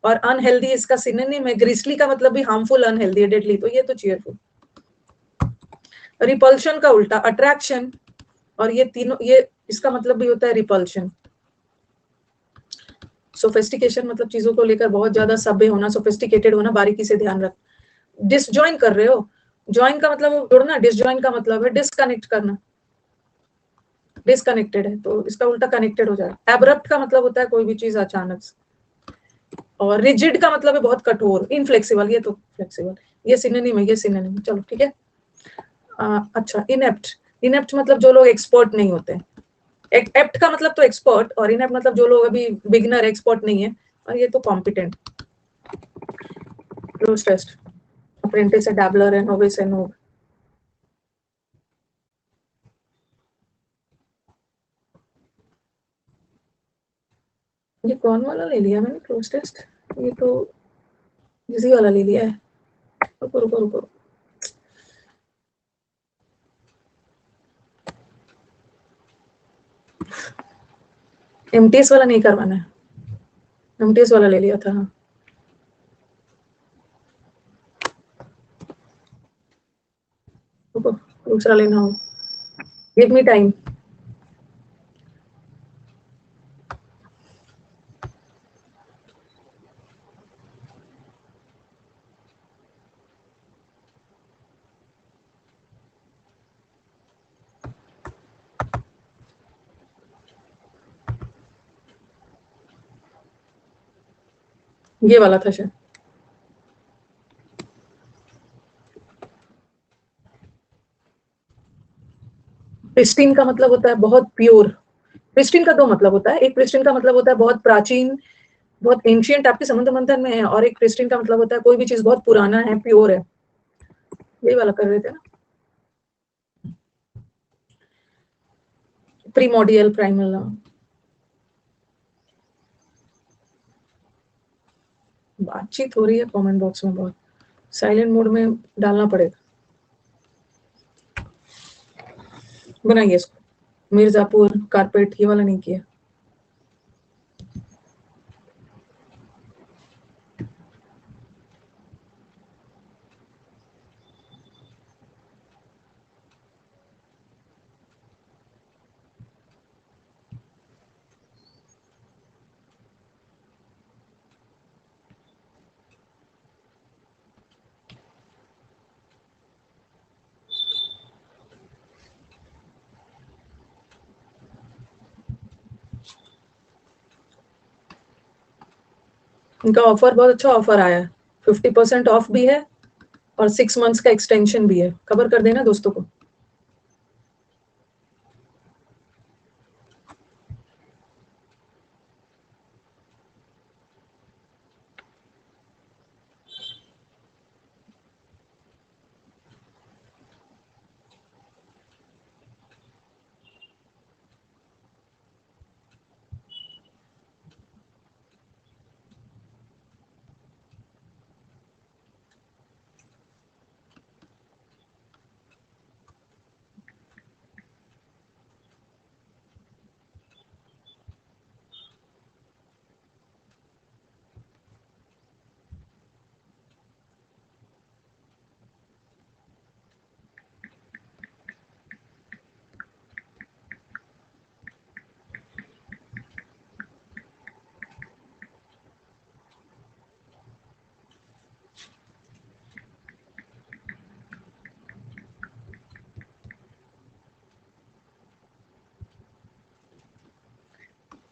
Speaker 2: और अनहेल्दी इसका सिनोनिम है। ग्रिसली का मतलब भी हार्मफुल, अनहेल्दी, डेडली, तो ये तो चीयरफुल। रिपल्शन का उल्टा अट्रैक्शन, और ये तीनों, ये इसका मतलब भी होता है रिपल्शन। सोफिस्टिकेशन मतलब चीजों को लेकर बहुत ज्यादा सभ्य होना, सोफिस्टिकेटेड होना, बारीकी से ध्यान रख। डिसजॉइन कर रहे हो, ज्वाइन का मतलब जुड़ना, डिसजॉइन का मतलब है डिसकनेक्ट करना, डिसकनेक्टेड है तो इसका उल्टा कनेक्टेड हो जाएगा। एब्रप्ट का मतलब होता है कोई भी चीज अचानक से। और रिजिड का मतलब है बहुत कठोर, इनफ्लेक्सिबल, ये तो फ्लेक्सिबल, ये सिनोनिम है, ये सिनोनिम। चलो ठीक है। अच्छा, इनेप्ट, इनेप्ट मतलब जो लोग एक्सपर्ट नहीं होते। एप्ट का मतलब तो एक्सपर्ट, और इनेप्ट मतलब जो लोग अभी बिगिनर, एक्सपर्ट नहीं है। और ये तो कॉम्पिटेंट, क्लोज टेस्ट, अप्रेंटिस है, डैबलर है, नोविस है, नोब। ये कौन वाला ले लिया मैंने क्लोज टेस्ट? ये तो इजी वाला ले लिया है। रुको रुको रुको, एमटीएस वाला नहीं करवाना है, एमटीएस वाला ले लिया था। हाँ, रुको, दूसरा लेना हो, गिव मी टाइम। ये वाला था शायद। प्रिस्टीन का मतलब होता है बहुत प्योर। प्रिस्टीन का दो मतलब होता है, एक प्रिस्टीन का मतलब होता है बहुत प्राचीन, बहुत एंशियंट, आपके समुद्र मंथन में है, और एक प्रिस्टीन का मतलब होता है कोई भी चीज बहुत पुराना है, प्योर है। यही वाला कर रहे थे ना, प्रीमोडियल प्राइमल। बातचीत हो रही है कमेंट बॉक्स में बहुत, साइलेंट मोड में डालना पड़ेगा। बनाइए इसको, मिर्जापुर कारपेट, ये वाला नहीं किया। इनका ऑफर बहुत अच्छा ऑफर आया है, 50% ऑफ भी है और 6 मंथ्स का एक्सटेंशन भी है। खबर कर देना दोस्तों को।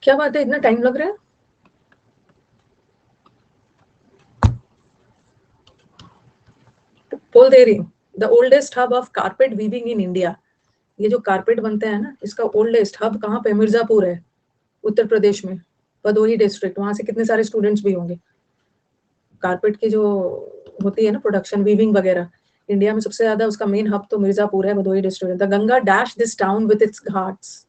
Speaker 2: क्या बात है, इतना टाइम लग रहा है? बोल दे रही हूँ, the oldest hub of carpet weaving in India. ये जो कारपेट बनते हैं ना, इसका ओल्डेस्ट हब कहाँ पे? मिर्जापुर है, उत्तर प्रदेश में, भदोही डिस्ट्रिक्ट। वहां से कितने सारे स्टूडेंट्स भी होंगे। कारपेट की जो होती है ना प्रोडक्शन, वीविंग वगैरह, इंडिया में सबसे ज्यादा उसका मेन हब तो मिर्जापुर है, Bhadohi district. The Ganga dash this town with its Ghats.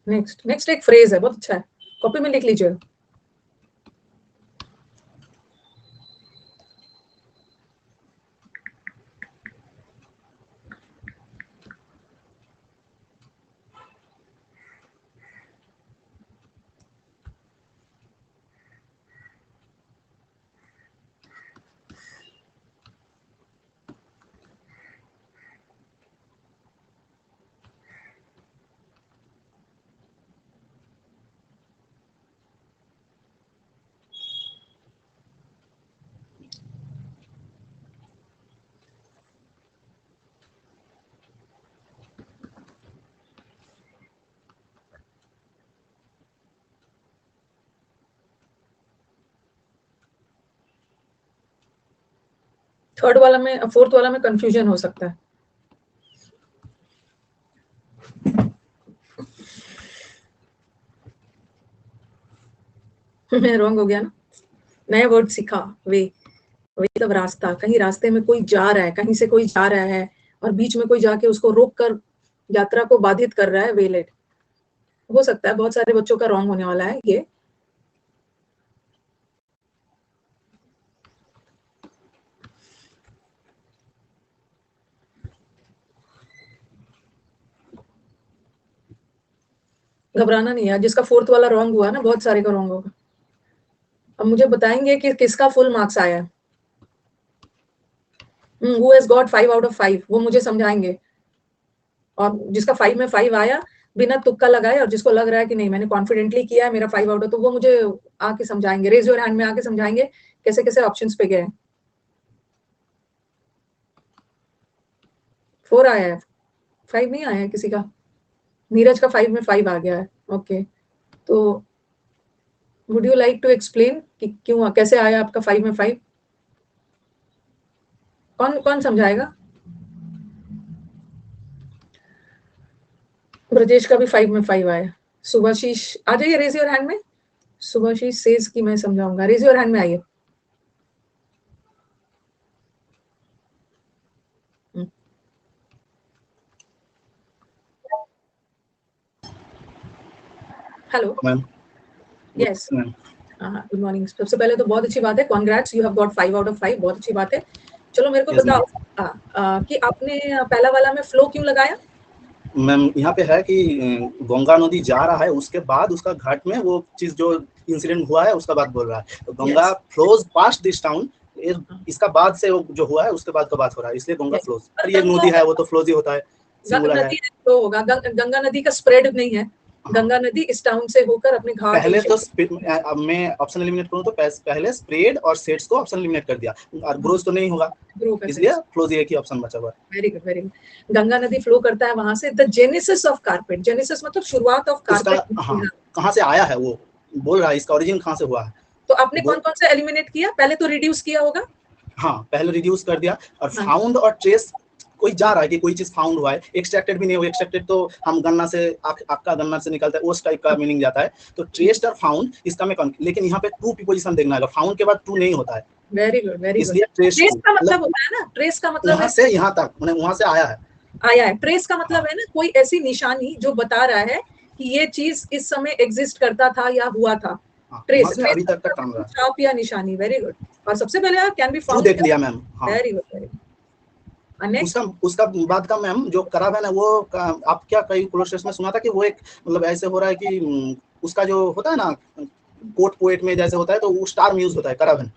Speaker 2: Next next एक फ्रेज है, बहुत अच्छा है, कॉपी में लिख लीजिए। थर्ड वाला में, फोर्थ वाला में कंफ्यूजन हो सकता है। रॉन्ग हो गया ना, नया वर्ड सीखा। वे, वे मतलब रास्ता, कहीं रास्ते में कोई जा रहा है, कहीं से कोई जा रहा है और बीच में कोई जाके उसको रोक कर यात्रा को बाधित कर रहा है, वेलेट हो सकता है। बहुत सारे बच्चों का रॉन्ग होने वाला है ये। घबराना नहीं है, जिसका फोर्थ वाला रॉन्ग हुआ ना, बहुत सारे का रॉन्ग होगा। अब मुझे बताएंगे कि किसका फुल मार्क्स आया है। Who has got 5 out of 5, वो मुझे समझाएंगे। और जिसका 5 में 5 आया बिना तुक्का लगाए, और जिसको लग रहा है कि नहीं मैंने कॉन्फिडेंटली किया है, मेरा 5 आउट है, तो वो मुझे आके समझाएंगे, रेज योर हैंड में आके समझाएंगे कैसे कैसे ऑप्शंस पे गए। 4 आया है, 5 नहीं आया है किसी का। नीरज का 5 में 5 आ गया है। ओके, तो would you like to explain कि क्यों कैसे आया आपका 5 में 5? कौन कौन समझाएगा? ब्रजेश का भी 5 में 5 आया। सुभाशीष आ जाइए, रेज योर हैंड में। सुभाशीष सेज कि मैं समझाऊंगा, रेज योर हैंड में आइए। Hello
Speaker 3: ma'am.
Speaker 2: Yes, good morning. सबसे पहले तो बहुत अच्छी बात है, congrats, you have got 5 out of 5, बहुत अच्छी बात है। चलो मेरे को
Speaker 3: Yes,
Speaker 2: बताओ कि आपने पहला वाला में फ्लो क्यों लगाया?
Speaker 3: मैम यहाँ पे है कि गंगा नदी जा रहा है, उसके बाद उसका घाट में वो चीज जो इंसिडेंट हुआ है उसका बात बोल रहा है। तो Ganga flows past this town, इसका बाद से वो जो हुआ है उसके बाद का बात हो रहा है, इसलिए गंगा फ्लोज। और ये नदी है वो तो फ्लोज ही होता है, सिंगुलर है।
Speaker 2: नदी तो होगा, गंगा नदी का स्प्रेड नहीं है। गंगा नदी इस टाउन से होकर अपने घाट
Speaker 3: पहले तो अब मैं ऑप्शन एलिमिनेट करूं तो पहले स्प्रेड और सेट्स को ऑप्शन एलिमिनेट कर दिया, और ग्रोथ तो नहीं होगा, इसलिए फ्लोज एक ही ऑप्शन बचा हुआ है।
Speaker 2: Very good, very good. Ganga नदी फ्लो करता है वहां से। The genesis of carpet, genesis मतलब शुरुआत ऑफ कारपेट।
Speaker 3: हाँ, कहां से आया है वो बोल रहा है, इसका ओरिजिन कहां से हुआ है।
Speaker 2: तो आपने कौन कौन सा एलिमिनेट किया? पहले तो रिड्यूस किया होगा।
Speaker 3: हाँ, पहले रिड्यूस कर दिया, और फाउंड और ट्रेस कोई जा रहा है कि कोई चीज फाउंड हुआ है, एक्सट्रैक्टेड भी नहीं हुआ। एक्सट्रैक्टेड तो हम गन्ना से आपका गन्ना से निकलता है, उस टाइप का मीनिंग जाता है। तो ट्रेस्ड और फाउंड इसका में लेकिन यहाँ पे ट्रू प्रीपोजिशन देखना है, फाउंड के बाद ट्रू नहीं होता है।
Speaker 2: Very good, very good.
Speaker 3: इसलिए
Speaker 2: ट्रेस का मतलब होता है ना, ट्रेस का मतलब
Speaker 3: यहाँ से यहाँ तक, वहां से आया है।
Speaker 2: ट्रेस का मतलब है ना कोई ऐसी निशानी जो बता रहा है कि ये चीज इस समय एग्जिस्ट करता था या हुआ था। ट्रेस
Speaker 3: अभी तक का काम रहा है,
Speaker 2: छाप या निशानी। Very good. और सबसे पहले कैन बी फाउंड
Speaker 3: देख लिया ma'am.
Speaker 2: Very good, very good.
Speaker 3: उसका बाद का मैम जो करावेन है वो आप क्या कई क्लोसेस में सुना था कि वो एक मतलब ऐसे हो रहा है कि उसका जो होता है ना कोट पोएट में जैसे होता है, तो वो स्टार में यूज होता है करावेन।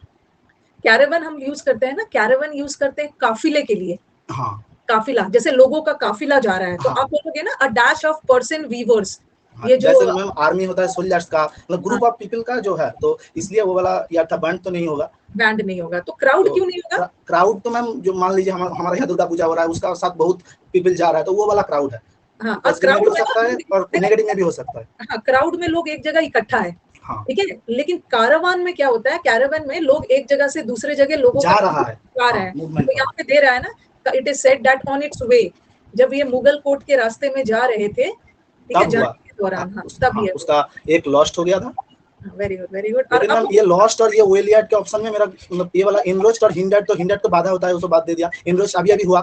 Speaker 2: कैरावन हम यूज करते हैं ना, कैरावन यूज करते हैं काफिले के लिए।
Speaker 3: हाँ,
Speaker 2: काफिला, जैसे लोगों का काफिला जा रहा है, तो आप बोलोगे ना a dash of person weavers. ये जो
Speaker 3: जैसे मैम आर्मी होता है, सोल्जर्स का मतलब ग्रुप ऑफ पीपल का जो है, तो इसलिए वो वाला या था बैंड तो नहीं होगा,
Speaker 2: बैंड नहीं होगा। तो क्राउड क्यों नहीं होगा?
Speaker 3: क्राउड तो मैम जो मान लीजिए हमारे यहाँ दुर्गा पूजा हो रहा है, उसका साथ बहुत पीपल जा रहा है, तो वो वाला क्राउड है।
Speaker 2: हाँ,
Speaker 3: क्राउड में हो सकता है और नेगेटिव में भी हो सकता है।
Speaker 2: हाँ, क्राउड में लोग एक जगह इकट्ठा है, ठीक है। लेकिन कारावान में क्या होता है, कैरावन में लोग एक जगह से दूसरे जगह लोगों
Speaker 3: जा रहा है,
Speaker 2: तो यहाँ पे दे रहा है ना, it is said that on its way, जब ये मुगल कोट के रास्ते में जा रहे थे, ठीक है, जाने के दौरान। हाँ, तब ये
Speaker 3: उसका एक लॉस्ट हो गया था।
Speaker 2: Very good, very good.
Speaker 3: लेकिन मैम ये लॉस्ट और ये वेलियट के ऑप्शन में मेरा मतलब ये वाला इनरोस्ट और हिंडर्ड, तो हिंडर्ड तो बाधा होता है, उसको बात दे दिया। इनरोस्ट अभी हुआ,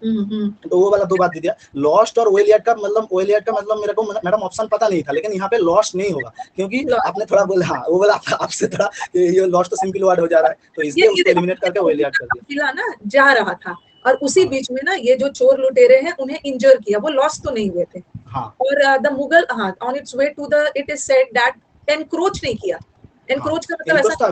Speaker 3: तो वो वाला दो बात दे दिया। लॉस्ट और वेलियट का मतलब मेरे को मैडम ऑप्शन पता नहीं था, लेकिन यहाँ पे लॉस्ट नहीं होगा क्योंकि आपने थोड़ा बोला। हाँ, वो वाला आपसे थोड़ा ये लॉस्ट तो सिंपल वर्ड हो जा रहा है, तो इसलिए उसको एलिमिनेट करके वेलियट कर दिया
Speaker 2: ना, जा रहा था, और उसी बीच में ना ये जो चोर लुटेरे हैं उन्हें इंजर किया, वो लॉस्ट तो नहीं हुए थे। और द मुगल, हाँ, on its way to the, it is said that encroach नहीं किया। एनक्रोच का मतलब ऐसा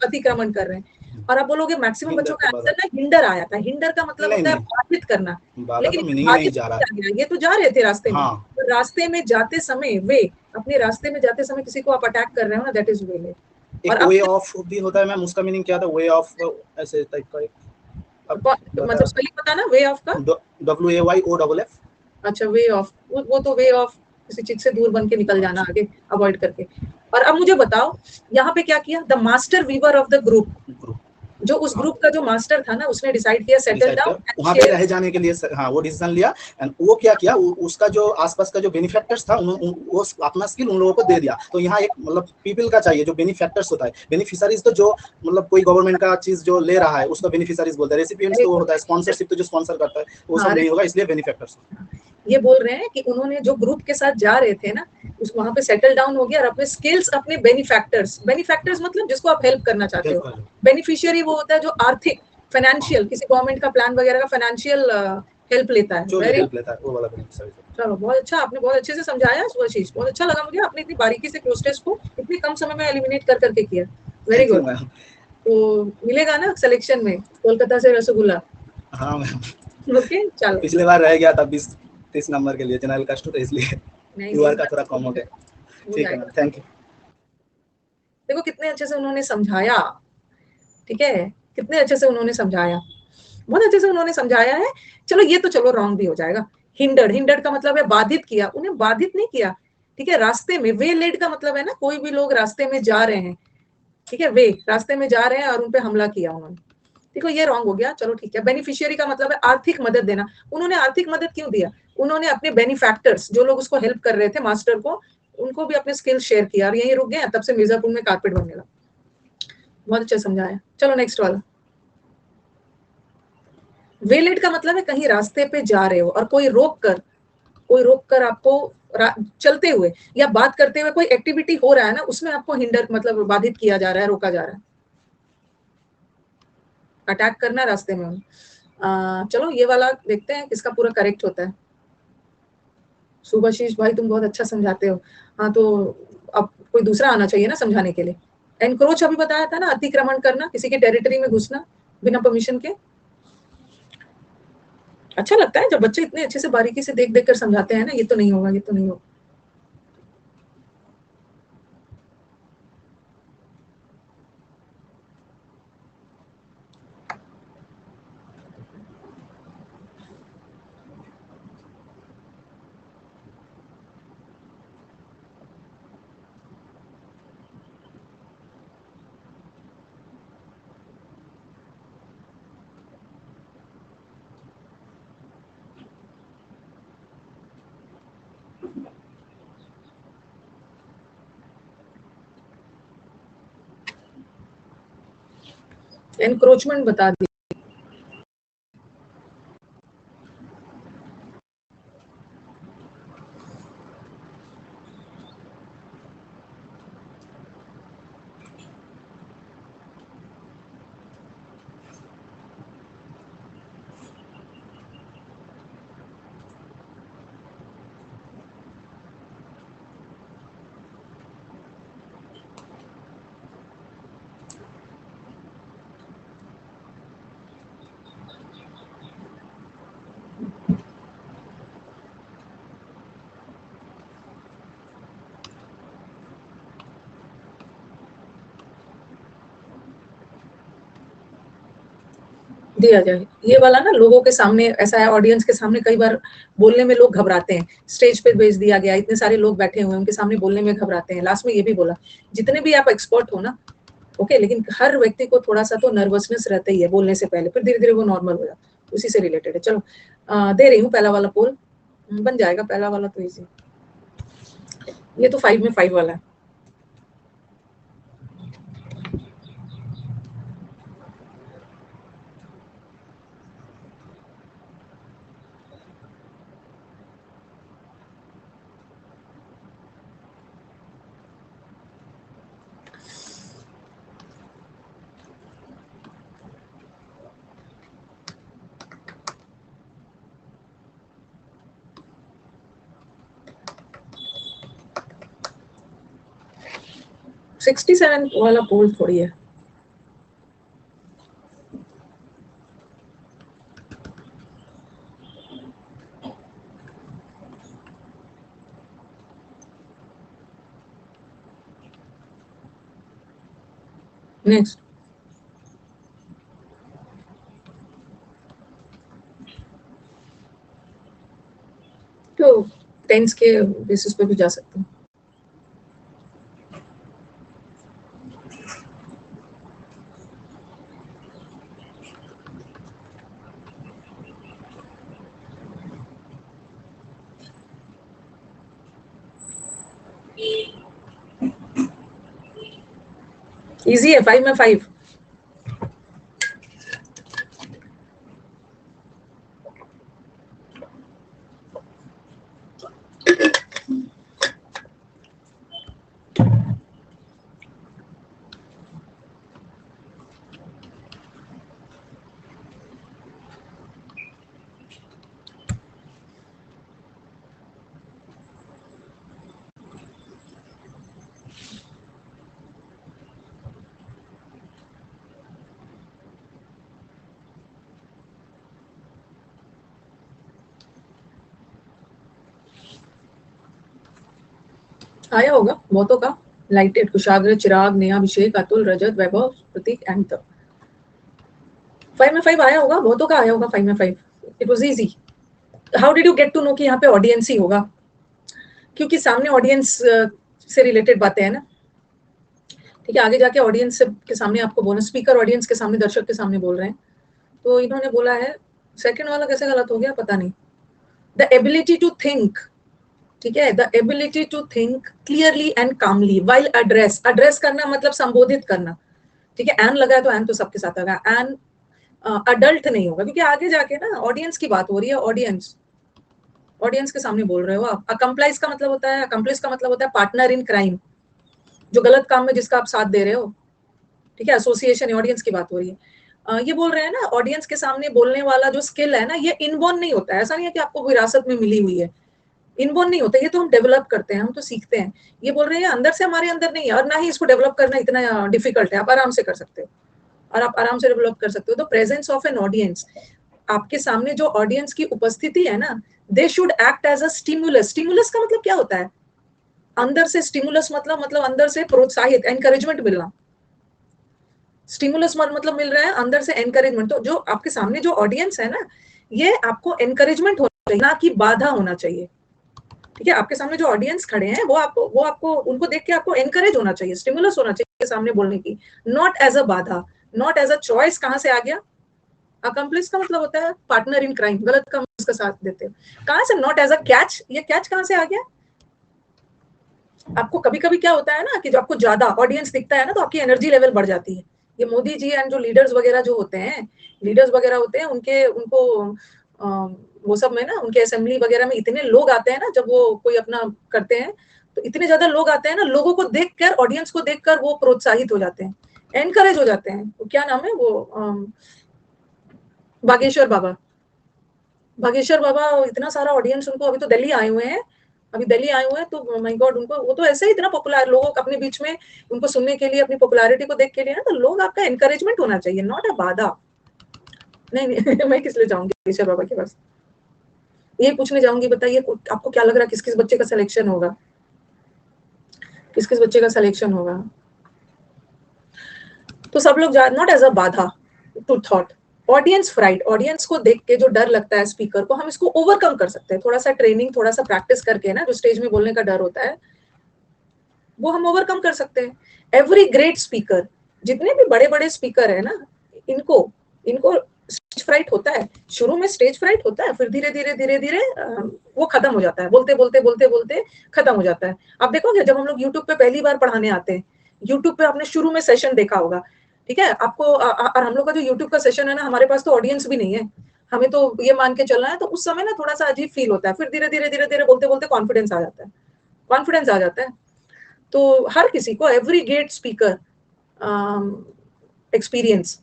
Speaker 2: अतिक्रमण कर रहे हैं। और आप बोलोगे मैक्सिमम बच्चों का आंसर ना हिंडर आया था। हिंडर का मतलब होता है बाधित करना, लेकिन
Speaker 3: नहीं जा रहा है।
Speaker 2: ये तो जा रहे थे रास्ते में, तो रास्ते में जाते समय वे अपने रास्ते में जाते समय किसी को आप अटैक कर रहे हो ना, दैट इज वे।
Speaker 3: एक वे ऑफ भी होता है मैम, उसका मीनिंग क्या था? वे ऑफ ऐसे टाइप का
Speaker 2: मतलब सही पता ना, वे ऑफ का
Speaker 3: WAYOFF।
Speaker 2: अच्छा, वे ऑफ, वो तो वे ऑफ किसी चीज से दूर बन के निकल जाना, आगे अवॉइड करके। और अब मुझे बताओ यहाँ पे क्या किया? The master weaver of the group, जो उस ग्रुप का जो मास्टर था ना, उसने डिसाइड किया सेटल डाउन,
Speaker 3: वहां पे रह जाने के लिए। हाँ, वो डिसीजन लिया। एंड वो क्या किया, उसका जो आसपास का जो बेनिफैक्टर्स था वो अपना स्किल उन लोगों को दे दिया। तो यहाँ एक मतलब पीपल का चाहिए जो बेनिफैक्टर्स होता है। बेनिफिशियरीज तो जो मतलब कोई गवर्नमेंट का चीज जो ले रहा है उसका बेनिफिशियरीज बोलते हैं। रेसिपिएंट्स तो वो होता है, स्पॉन्सरशिप तो जो स्पॉन्सर करता है वो सब नहीं होगा, इसलिए बेनिफैक्टर्स।
Speaker 2: ये बोल रहे हैं कि उन्होंने जो ग्रुप के साथ जा रहे थे ना, उस वहां पे सेटल डाउन हो गया और अपने स्किल्स, अपने बेनिफैक्टर्स मतलब जिसको आप हेल्प करना चाहते हो। बेनिफिशियरी वो होता है जो आर्थिक, फाइनेंशियल, किसी गवर्नमेंट का प्लान वगैरह का फाइनेंशियल हेल्प लेता है।
Speaker 3: वो वाला बेनिफिशियरी।
Speaker 2: चलो, बहुत अच्छा, आपने बहुत अच्छे से समझाया सुभाशीष, बहुत अच्छा लगा मुझे। आपने इतनी बारीकी से क्लोज टेस्ट को इतनी कम समय में एलिमिनेट कर करके किया। Very good. तो मिलेगा ना सिलेक्शन में कोलकाता से रसगुल्ला?
Speaker 3: हाँ मैम।
Speaker 2: ओके, चलो।
Speaker 3: पिछले बार रह गया था 20 30 नंबर के लिए जनरल कास्ट तो इसलिए
Speaker 2: नहीं,
Speaker 3: क्यूआर का थोड़ा कम हो गया।
Speaker 2: हो
Speaker 3: ठीक है
Speaker 2: जाएगा।
Speaker 3: Ma'am, thank you.
Speaker 2: देखो कितने अच्छे से उन्होंने समझाया, ठीक है, कितने अच्छे से उन्होंने समझाया, बहुत अच्छे से उन्होंने समझाया है। चलो ये तो चलो रॉन्ग भी हो जाएगा। हिंडर्ड का मतलब है बाधित किया, उन्हें बाधित नहीं किया, ठीक है। रास्ते में, वे लेड का मतलब है ना कोई भी लोग रास्ते में जा रहे हैं, ठीक है, वे रास्ते में जा रहे हैं और उन पे हमला किया उन्होंने, देखो ये रॉन्ग हो गया। चलो ठीक है। बेनिफिशियरी का मतलब है आर्थिक मदद देना, उन्होंने आर्थिक मदद क्यों दिया, उन्होंने अपने बेनिफैक्टर्स जो लोग उसको हेल्प कर रहे थे मास्टर को, उनको भी अपने स्किल शेयर किया और यहीं रुक गए, तब से मिर्जापुर में कारपेट बनने लगा। बहुत अच्छा समझाया। चलो नेक्स्ट वाला। वेलेट का मतलब है कहीं रास्ते पे जा रहे हो और कोई रोक कर आपको चलते हुए या बात करते हुए कोई एक्टिविटी हो रहा है ना, उसमें आपको हिंडर मतलब बाधित किया जा रहा है, रोका जा रहा है, अटैक करना रास्ते में। चलो ये वाला देखते हैं किसका पूरा करेक्ट होता है। सुभाशीष भाई तुम बहुत अच्छा समझाते हो। हाँ तो अब कोई दूसरा आना चाहिए ना समझाने के लिए। एनक्रोच अभी बताया था ना, अतिक्रमण करना, किसी के टेरिटरी में घुसना बिना परमिशन के। अच्छा लगता है जब बच्चे इतने अच्छे से बारीकी से देख देख कर समझाते हैं ना, ये तो नहीं होगा, ये तो नहीं होगा। एनक्रोचमेंट बता दी। दिया जाए ये वाला ना, लोगों के सामने ऐसा है, ऑडियंस के सामने कई बार बोलने में लोग घबराते हैं, स्टेज पे भेज दिया गया, इतने सारे लोग बैठे हुए हैं, उनके सामने बोलने में घबराते हैं। लास्ट में ये भी बोला, जितने भी आप एक्सपर्ट हो ना, ओके, लेकिन हर व्यक्ति को थोड़ा सा तो नर्वसनेस रहता ही है बोलने से पहले, फिर धीरे धीरे वो नॉर्मल हो जाता है, उसी से रिलेटेड है। चलो दे रही हूँ पहला वाला पोल, बन जाएगा पहला वाला तो इजी। ये तो 5 में 5 वाला है। सिक्सटी 67 वाला पोल थोड़ी है। नेक्स्ट तो टेंस के बेसिस पे भी जा सकते हैं। इजी है, 5 में 5। आया होगा बहुतों का। लाइटेड, कुशाग्र, चिराग, नेहा, अभिषेक, अतुल, रजत, वैभव, प्रतीक एंड 5 में 5 आया होगा, बहुतों का आया होगा 5 में 5। It was easy. How did you get to know कि यहाँ पे ऑडियंस ही होगा? क्योंकि सामने ऑडियंस से रिलेटेड बातें हैं ना, ठीक है। आगे जाके ऑडियंस के सामने आपको बोनस, स्पीकर ऑडियंस के सामने, दर्शक के सामने बोल रहे हैं। तो इन्होंने बोला है, सेकंड वाला कैसे गलत हो गया पता नहीं। द एबिलिटी टू थिंक, ठीक है, the ability to think clearly and calmly while address. Address करना मतलब संबोधित करना, ठीक है। एन लगा है तो एन तो सबके साथ आएगा। एन अडल्ट नहीं होगा, क्योंकि आगे जाके ना ऑडियंस की बात हो रही है। ऑडियंस के सामने बोल रहे हो आप। अकम्प्लाइज का मतलब होता है, अकम्प्लिस का मतलब होता है पार्टनर इन क्राइम, जो गलत काम में जिसका आप साथ दे रहे हो, ठीक है। एसोसिएशन, ऑडियंस की बात हो रही है। ये बोल रहे हैं ना, ऑडियंस के सामने बोलने वाला जो स्किल है ना, ये इनबॉर्न नहीं होता है। ऐसा नहीं है कि आपको विरासत में मिली हुई है, इनबॉर्न नहीं होता, ये तो हम डेवलप करते हैं, हम तो सीखते हैं। ये बोल रहे हैं अंदर से, हमारे अंदर नहीं है, और ना ही इसको डेवलप करना इतना डिफिकल्ट है। आप आराम से कर सकते हो, और आप आराम से डेवलप कर सकते हो। तो प्रेजेंस ऑफ एन ऑडियंस, आपके सामने जो ऑडियंस की उपस्थिति है ना, they should act as a stimulus. Stimulus का मतलब क्या होता है? अंदर से स्टिमुलस मतलब अंदर से प्रोत्साहित, एनकरेजमेंट मिलना। स्टिमुलस मतलब मिल रहा है अंदर से एनकरेजमेंट। तो जो आपके सामने जो ऑडियंस है ना, ये आपको एनकरेजमेंट होना चाहिए, ना कि बाधा होना चाहिए, ठीक है। आपके सामने जो ऑडियंस खड़े हैं, वो आपको उनको देख के आपको एनकरेज होना चाहिए, स्टिमुलस होना चाहिए सामने बोलने की, नॉट एज अ बाधा, नॉट एज अ चॉइस। कहां से आ गया? अकम्प्लिस का मतलब होता है पार्टनर इन क्राइम, गलत काम उसका साथ देते हो। कहां से? Not as a catch. ये कैच कहां से आ गया? आपको कभी कभी क्या होता है ना, कि जो आपको ज्यादा ऑडियंस दिखता है ना, तो आपकी एनर्जी लेवल बढ़ जाती है। ये मोदी जी एंड जो लीडर्स वगैरह जो होते हैं, उनको वो सब में ना, उनके असेंबली वगैरह में इतने लोग आते हैं ना, जब वो कोई अपना करते हैं, तो इतने ज्यादा लोग आते हैं ना, लोगों को देखकर, ऑडियंस को देखकर वो प्रोत्साहित हो जाते हैं, एनकरेज हो जाते हैं। वो क्या नाम है वो, बागेश्वर बाबा। बागेश्वर बाबा, इतना सारा ऑडियंस उनको, अभी तो दिल्ली आए हुए हैं, तो माय गॉड, उनको वो तो ऐसे ही इतना पॉपुलर, लोगों अपने बीच में उनको सुनने के लिए, अपनी पॉपुलैरिटी को देख के लिए ना, तो लोग, आपका एनकरेजमेंट होना चाहिए, नॉट अ बाधा। नहीं मैं किस लिए जाऊंगी बागेश्वर बाबा के पास? ये पूछने जाऊंगी, बताइए आपको क्या लग रहा है किस किस बच्चे का सिलेक्शन होगा? किस किस बच्चे का सिलेक्शन होगा? तो सब लोग नॉट एज अ बाधा to thought. Audience fright, audience को देख के जो डर लगता है स्पीकर को, हम इसको ओवरकम कर सकते हैं। थोड़ा सा ट्रेनिंग, थोड़ा सा प्रैक्टिस करके ना, जो स्टेज में बोलने का डर होता है, वो हम ओवरकम कर सकते हैं। एवरी ग्रेट स्पीकर, जितने भी बड़े बड़े स्पीकर है ना, इनको स्टेज फ्राइट होता है। शुरू में स्टेज फ्राइट होता है, फिर धीरे धीरे वो खत्म हो जाता है, बोलते खत्म हो जाता है। आप देखोगे जब हम लोग यूट्यूब पे पहली बार पढ़ाने आते हैं, यूट्यूब पे आपने शुरू में सेशन देखा होगा, ठीक है। आपको और हम लोग का जो यूट्यूब का सेशन है ना, हमारे पास तो ऑडियंस भी नहीं है, हमें तो ये मान के चलना है। तो उस समय ना थोड़ा सा अजीब फील होता है, फिर धीरे धीरे बोलते कॉन्फिडेंस आ जाता है। तो हर किसी को, every great speaker experience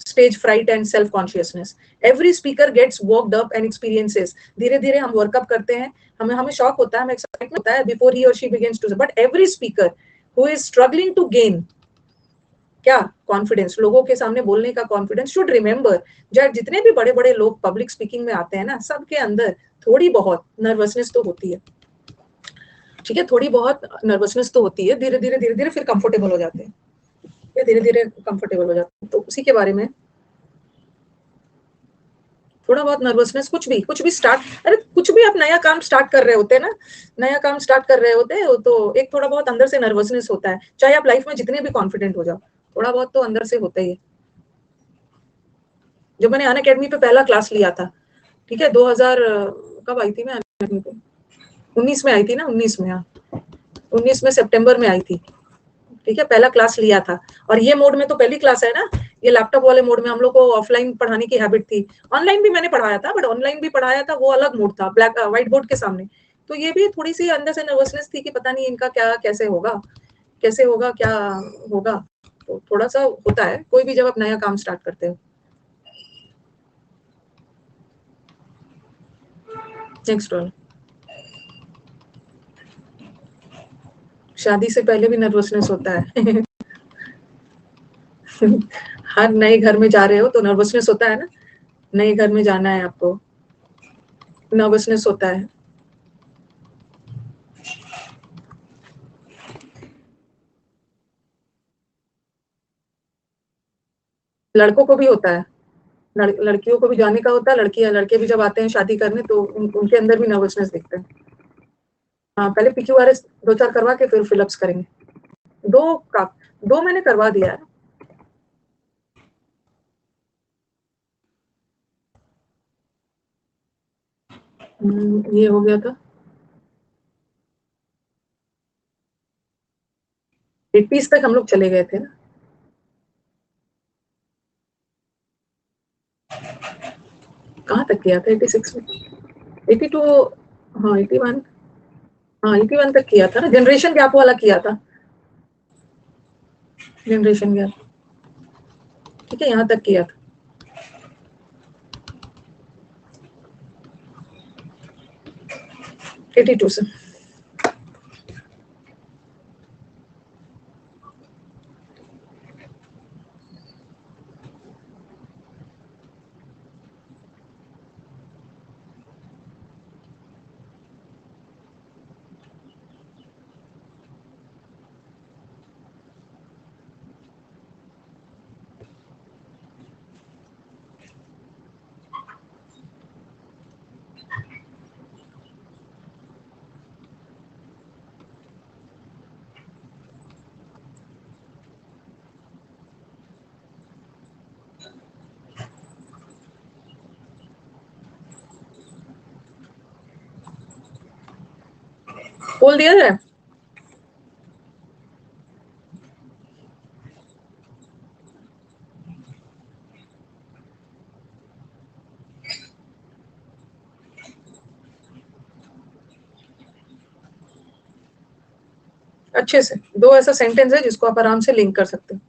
Speaker 2: stage fright and self consciousness. Every speaker gets worked up and experiences. धीरे धीरे हम वर्कअप करते हैं, हमें शॉक होता है, हमें एक्साइटमेंट होता है before he or she begins to say. But every speaker who is struggling to gain क्या कॉन्फिडेंस, लोगों के सामने बोलने का कॉन्फिडेंस, शुड रिमेंबर, जब जितने भी बड़े बड़े लोग पब्लिक स्पीकिंग में आते हैं ना, सबके अंदर थोड़ी बहुत नर्वसनेस तो होती है, ठीक है। थोड़ी बहुत नर्वसनेस तो होती है। धीरे धीरे फिर कंफर्टेबल हो जाते हैं, धीरे धीरे कंफर्टेबल हो जाते हैं। तो उसी के बारे में थोड़ा बहुत नर्वसनेस, कुछ भी स्टार्ट, अरे कुछ भी आप नया काम स्टार्ट कर रहे होते हैं ना, तो एक थोड़ा बहुत अंदर से नर्वसनेस होता है। चाहे आप लाइफ में जितने भी कॉन्फिडेंट हो जाओ, थोड़ा बहुत तो अंदर से होता ही है। जब मैंने अन अकेडमी पे पहला क्लास लिया था, ठीक है, 2000 कब आई थी मैं अन अकेडमी पे? 19 में आई थी ना, 19 में सितंबर में आई थी, ठीक है। पहला क्लास लिया था, और ये मोड में तो पहली क्लास है ना, ये लैपटॉप वाले मोड में। हम लोग को ऑफलाइन पढ़ाने की हैबिट थी, ऑनलाइन भी मैंने पढ़ाया था, बट ऑनलाइन भी पढ़ाया था, वो अलग मोड था, ब्लैक व्हाइट बोर्ड के सामने। तो ये भी थोड़ी सी अंदर से नर्वसनेस थी कि पता नहीं इनका क्या कैसे होगा क्या होगा। तो थोड़ा सा होता है, कोई भी जब आप नया काम स्टार्ट करते हो। नेक्स्ट वन, शादी से पहले भी नर्वसनेस होता है। हर नए घर में जा रहे हो तो नर्वसनेस होता है ना, नए घर में जाना है आपको, नर्वसनेस होता है। लड़कों को भी होता है, लड़कियों को भी जाने का होता है, लड़के भी जब आते हैं शादी करने तो उनके अंदर भी नर्वसनेस दिखते हैं। हाँ, पहले PQRS 2-4 करवा के फिर फिलअप्स करेंगे। 2 मैंने करवा दिया है। ये हो गया था 80s तक हम लोग चले गए थे ना। कहाँ तक किया था? 86 में, 82, हाँ 81, हाँ 81 तक किया था ना, जनरेशन गैप वाला किया था, जनरेशन गैप, ठीक है, यहाँ तक किया था। एटी टू से बोल दिया जाए। अच्छे से 2 ऐसा सेंटेंस है जिसको आप आराम से लिंक कर सकते हैं।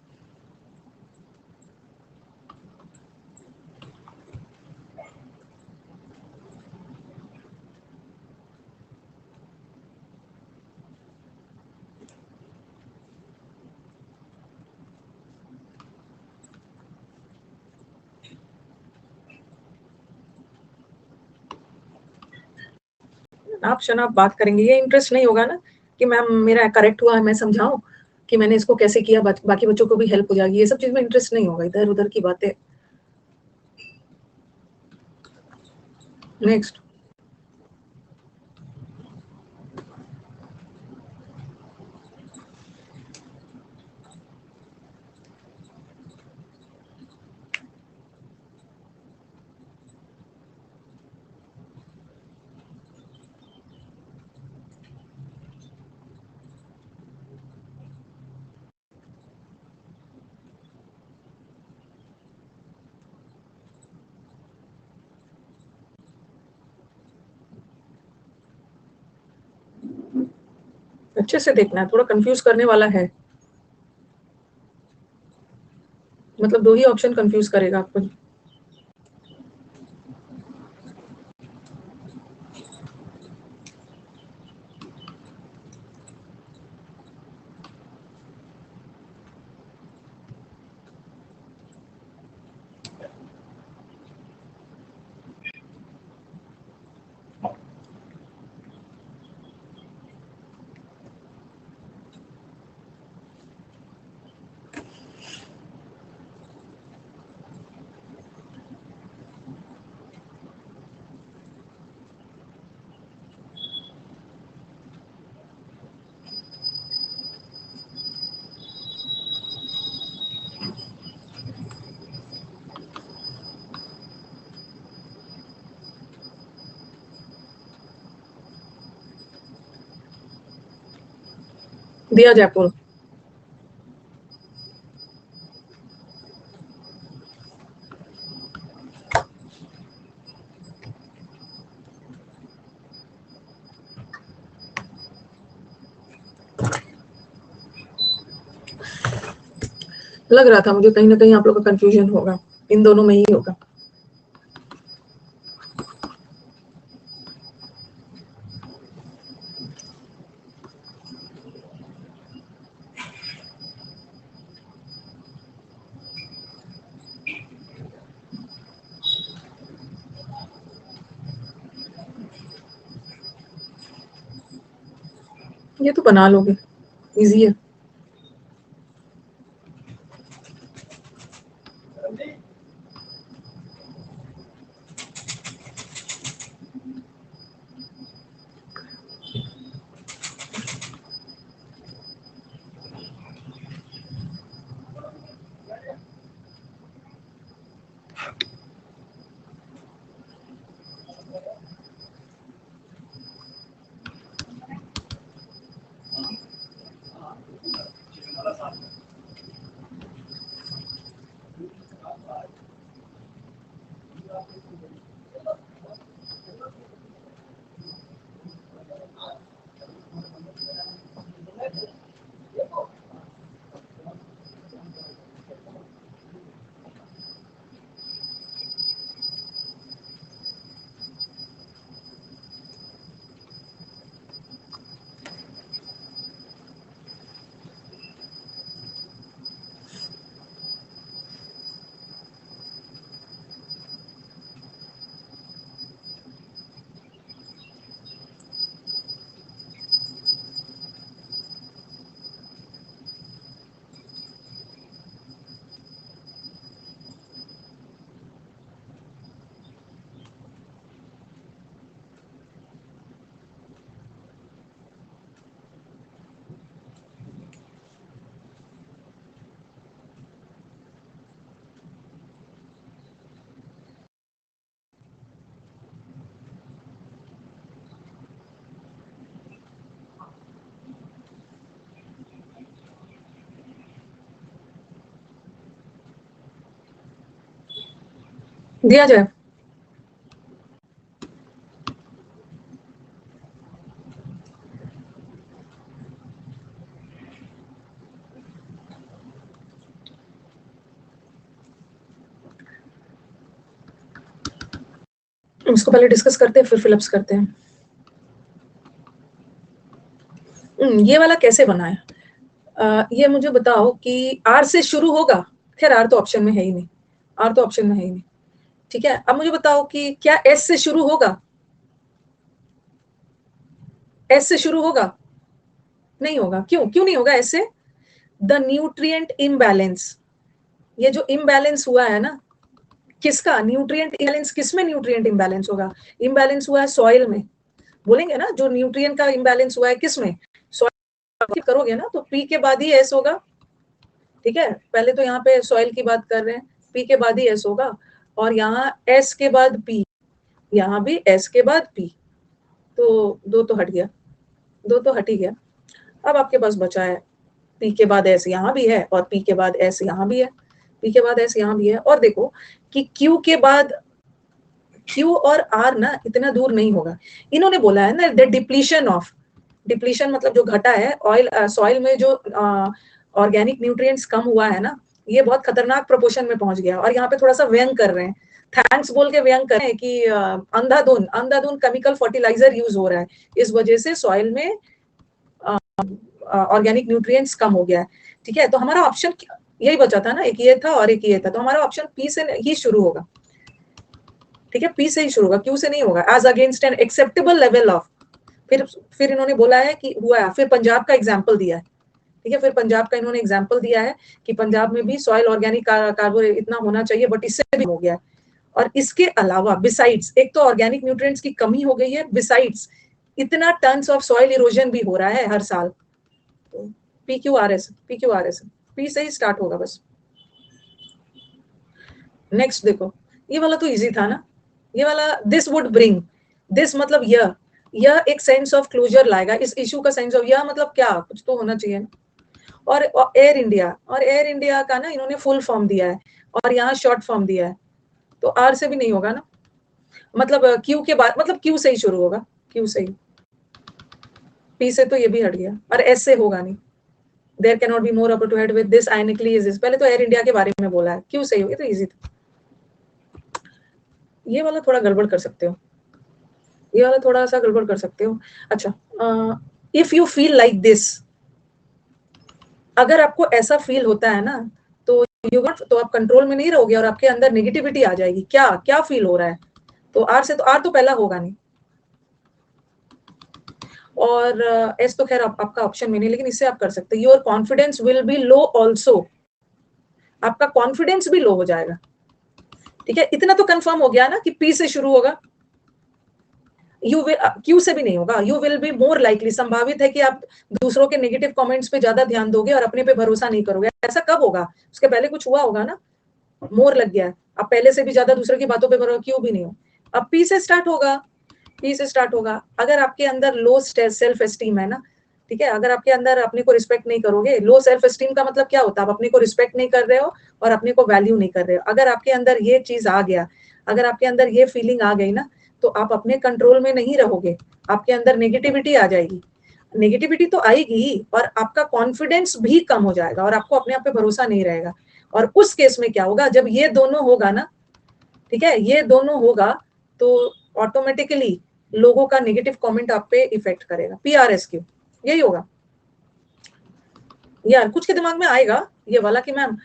Speaker 2: आप शनाब बात करेंगे, ये इंटरेस्ट नहीं होगा ना कि मैम मेरा करेक्ट हुआ है, मैं समझाऊं कि मैंने इसको कैसे किया, बाकी बच्चों को भी हेल्प हो जाएगी, ये सब चीज में इंटरेस्ट नहीं होगा, इधर उधर की बातें। नेक्स्ट। अच्छे से देखना है, थोड़ा कंफ्यूज करने वाला है, मतलब 2 ही ऑप्शन कंफ्यूज करेगा आपको। दिया जयपुर। लग रहा था मुझे कहीं ना कहीं आप लोग का कंफ्यूजन होगा, इन दोनों में ही होगा। ये तो बना लोगे, इजी है। दिया जाए। इसको पहले डिस्कस करते हैं फिर फिलअप्स करते हैं। ये वाला कैसे बना है? ये मुझे बताओ कि आर से शुरू होगा। खैर आर तो ऑप्शन में है ही नहीं, आर तो ऑप्शन में है ही नहीं। ठीक है, अब मुझे बताओ कि क्या एस से शुरू होगा? एस से शुरू होगा? नहीं होगा। क्यों क्यों नहीं होगा एस से? द न्यूट्रिएंट इम्बैलेंस, ये जो इम्बैलेंस हुआ है ना, किसका न्यूट्रिएंट इम्बैलेंस? किसमें न्यूट्रिएंट इम्बैलेंस होगा? इम्बैलेंस हुआ है सॉइल में। बोलेंगे ना जो न्यूट्रिएंट का इम्बैलेंस हुआ है किसमें? सॉइल करोगे ना तो पी के बाद ही एस होगा। ठीक है, पहले तो यहाँ पे सॉइल की बात कर रहे हैं, पी के बाद ही एस होगा, और यहाँ एस के बाद पी, यहाँ भी एस के बाद पी, तो दो तो हट गया, दो तो हट ही गया। अब आपके पास बचा है पी के बाद एस यहाँ भी है और पी के बाद एस यहाँ भी है, पी के बाद एस यहाँ भी है। और देखो कि क्यू के बाद क्यू और आर ना इतना दूर नहीं होगा। इन्होंने बोला है ना द डिप्लीशन ऑफ, डिप्लीशन मतलब जो घटा है ऑयल सॉइल में, जो ऑर्गेनिक न्यूट्रिएंट्स कम हुआ है ना, ये बहुत खतरनाक प्रोपोर्शन में पहुंच गया। और यहाँ पे थोड़ा सा व्यंग कर रहे हैं, थैंक्स बोल के व्यंग कर रहे हैं कि अंधाधुन केमिकल फर्टिलाइजर यूज हो रहा है, इस वजह से सॉइल में ऑर्गेनिक न्यूट्रिएंट्स कम हो गया है। ठीक है, तो हमारा ऑप्शन यही बचा था ना, एक ये था और एक ये था, तो हमारा ऑप्शन पी से ही शुरू होगा। ठीक है, पी से ही शुरू होगा, क्यू से नहीं होगा। As against an acceptable level of, फिर इन्होंने बोला है कि हुआ है, फिर पंजाब का एग्जाम्पल दिया है। ठीक है, फिर पंजाब का इन्होंने एग्जाम्पल दिया है कि पंजाब में भी सॉइल ऑर्गेनिक कार्बोरेट इतना होना चाहिए, बट इससे भी हो गया है। और इसके अलावा बिसाइड्स, एक तो ऑर्गेनिक न्यूट्रिएंट्स की कमी हो गई है, बिसाइड्स इतना टन्स ऑफ सॉइल इरोजन भी हो रहा है हर साल। तो PQRS पी से ही स्टार्ट होगा बस। नेक्स्ट देखो, ये वाला तो इजी था ना, ये वाला दिस वुड ब्रिंग, दिस मतलब यह एक सेंस ऑफ क्लोजर लाएगा इस इशू का। सेंस ऑफ यह मतलब क्या, कुछ तो होना चाहिए ना। और एयर इंडिया का ना इन्होंने फुल फॉर्म दिया है और यहाँ शॉर्ट फॉर्म दिया है, तो आर से भी नहीं होगा ना, मतलब क्यू के बाद, मतलब क्यू से ही शुरू होगा, क्यू से ही। पी से तो ये भी हट गया, और एस से होगा नहीं। There can not be more upper to head with this ionically is this, पहले तो एयर इंडिया के बारे में बोला है, क्यू से ही होगा, तो इजी था। ये वाला थोड़ा गड़बड़ कर सकते हो, ये वाला थोड़ा सा गड़बड़ कर सकते हो। अच्छा, if you feel like this, अगर आपको ऐसा फील होता है ना, तो तो आप कंट्रोल में नहीं रहोगे और आपके अंदर नेगेटिविटी आ जाएगी। क्या क्या फील हो रहा है? तो आर से, तो आर तो पहला होगा नहीं, और एस तो खैर आपका ऑप्शन में नहीं, लेकिन इससे आप कर सकते हैं। Your confidence will be low also, आपका कॉन्फिडेंस भी लो हो जाएगा। ठीक है, इतना तो कंफर्म हो गया ना कि पी से शुरू होगा। यू विल, क्यू से भी नहीं होगा। You will be more likely, संभावित है कि आप दूसरों के नेगेटिव कमेंट्स पे ज्यादा ध्यान दोगे और अपने पे भरोसा नहीं करोगे। ऐसा कब होगा? उसके पहले कुछ हुआ होगा ना, मोर लग गया है, अब पहले से भी ज्यादा दूसरों की बातों पे भरोसा क्यों भी नहीं हो। अब पी से स्टार्ट होगा, पी से स्टार्ट होगा। अगर आपके अंदर लो सेल्फ एस्टीम है ना, ठीक है, अगर आपके अंदर अपने को रिस्पेक्ट नहीं करोगे, लो सेल्फ एस्टीम का मतलब क्या होता है? आप अपने को रिस्पेक्ट नहीं कर रहे हो और अपने को वैल्यू नहीं कर रहे हो। अगर आपके अंदर ये चीज आ गया, अगर आपके अंदर ये फीलिंग आ गई ना, तो आप अपने कंट्रोल में नहीं रहोगे, आपके अंदर नेगेटिविटी आ जाएगी। नेगेटिविटी तो आएगी और आपका कॉन्फिडेंस भी कम हो जाएगा और आपको अपने आप पे भरोसा नहीं रहेगा। और उस केस में क्या होगा, जब ये दोनों होगा ना, ठीक है, ये दोनों होगा, तो ऑटोमेटिकली लोगों का नेगेटिव कमेंट आप पे इफेक्ट करेगा। PRSQ यही होगा यार। कुछ के दिमाग में आएगा ये वाला कि मैम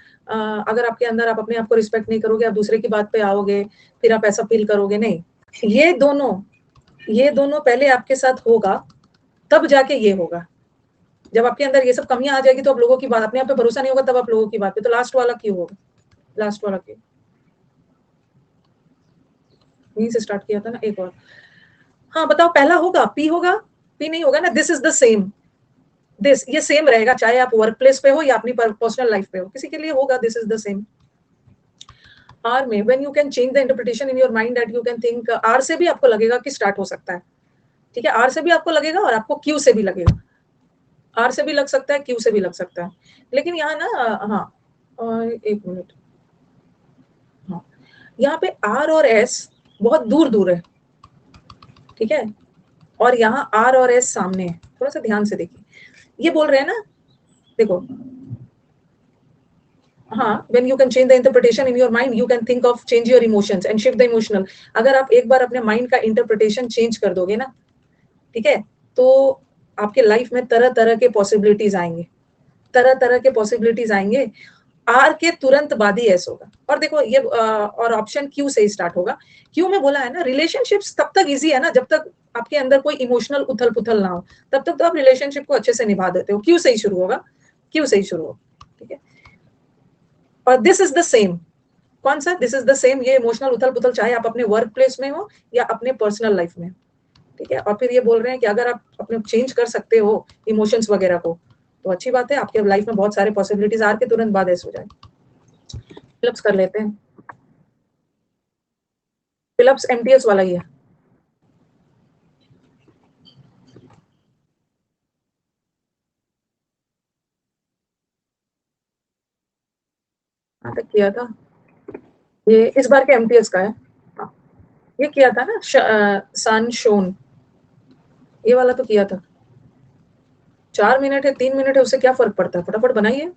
Speaker 2: अगर आपके अंदर, आप अपने आप को रिस्पेक्ट नहीं करोगे, आप दूसरे की बात पे आओगे, फिर आप ऐसा फील करोगे। नहीं, ये दोनों पहले आपके साथ होगा, तब जाके ये होगा। जब आपके अंदर ये सब कमियां आ जाएगी तो आप लोगों की बात, अपने आप पे भरोसा नहीं होगा, तब आप लोगों की बात पे। तो लास्ट वाला क्यों होगा? लास्ट वाला क्यों, यहीं से स्टार्ट किया था ना, एक और। हाँ बताओ, पहला होगा पी होगा? पी नहीं होगा ना, this is the same, this ये सेम रहेगा, चाहे आप वर्क प्लेस पे हो या अपनी पर्सनल लाइफ पे हो, किसी के लिए होगा this is the same. R में when you can change the interpretation in your mind that you can think, R से भी आपको लगेगा कि स्टार्ट हो सकता है। ठीक है, आर से भी आपको लगेगा और आपको क्यू से भी लगेगा। आर से भी लग सकता है, क्यू से भी लग सकता है। लेकिन यहाँ ना, हाँ एक मिनट, हाँ यहाँ पे आर और एस बहुत दूर दूर है, ठीक है, और यहाँ आर और एस सामने है। थोड़ा सा ध्यान से देखिए, ये बोल रहे हैं ना, देखो, हाँ, when you can change the interpretation in your mind, you can think of change your emotions and shift the emotional. अगर आप एक बार अपने माइंड का इंटरप्रिटेशन चेंज कर दोगे ना, ठीक है, तो आपके लाइफ में तरह तरह के पॉसिबिलिटीज आएंगे, तरह तरह के पॉसिबिलिटीज आएंगे। आर के तुरंत बाद ही एस होगा। और देखो ये और ऑप्शन क्यू से ही स्टार्ट होगा। क्यू में बोला है ना, रिलेशनशिप्स तब तक इजी है ना जब तक आपके अंदर कोई इमोशनल उथल पुथल ना हो, तब तक तो आप रिलेशनशिप को अच्छे से निभा देते हो। क्यू से ही शुरू होगा, क्यू से ही शुरू होगा, ठीक है। और दिस इज द सेम, कौन सा, दिस इज द सेम, ये इमोशनल उथल पुथल चाहे आप अपने वर्क प्लेस में हो या अपने पर्सनल लाइफ में, ठीक है। और फिर ये बोल रहे हैं कि अगर आप अपने चेंज कर सकते हो इमोशंस वगैरह को तो अच्छी बात है, आपके लाइफ में बहुत सारे पॉसिबिलिटीज आर के तुरंत बाद ऐसे हो जाए। फिलअप्स कर लेते हैं, फिलअप्स एमटीएस वाला ही है। तक किया था ये, इस बार के एमटीएस का है। हाँ, ये किया था ना, सन शोन, ये वाला तो किया था। 4 मिनट है, 3 मिनट है, उससे क्या फर्क पड़ता है, फटाफट बनाइए।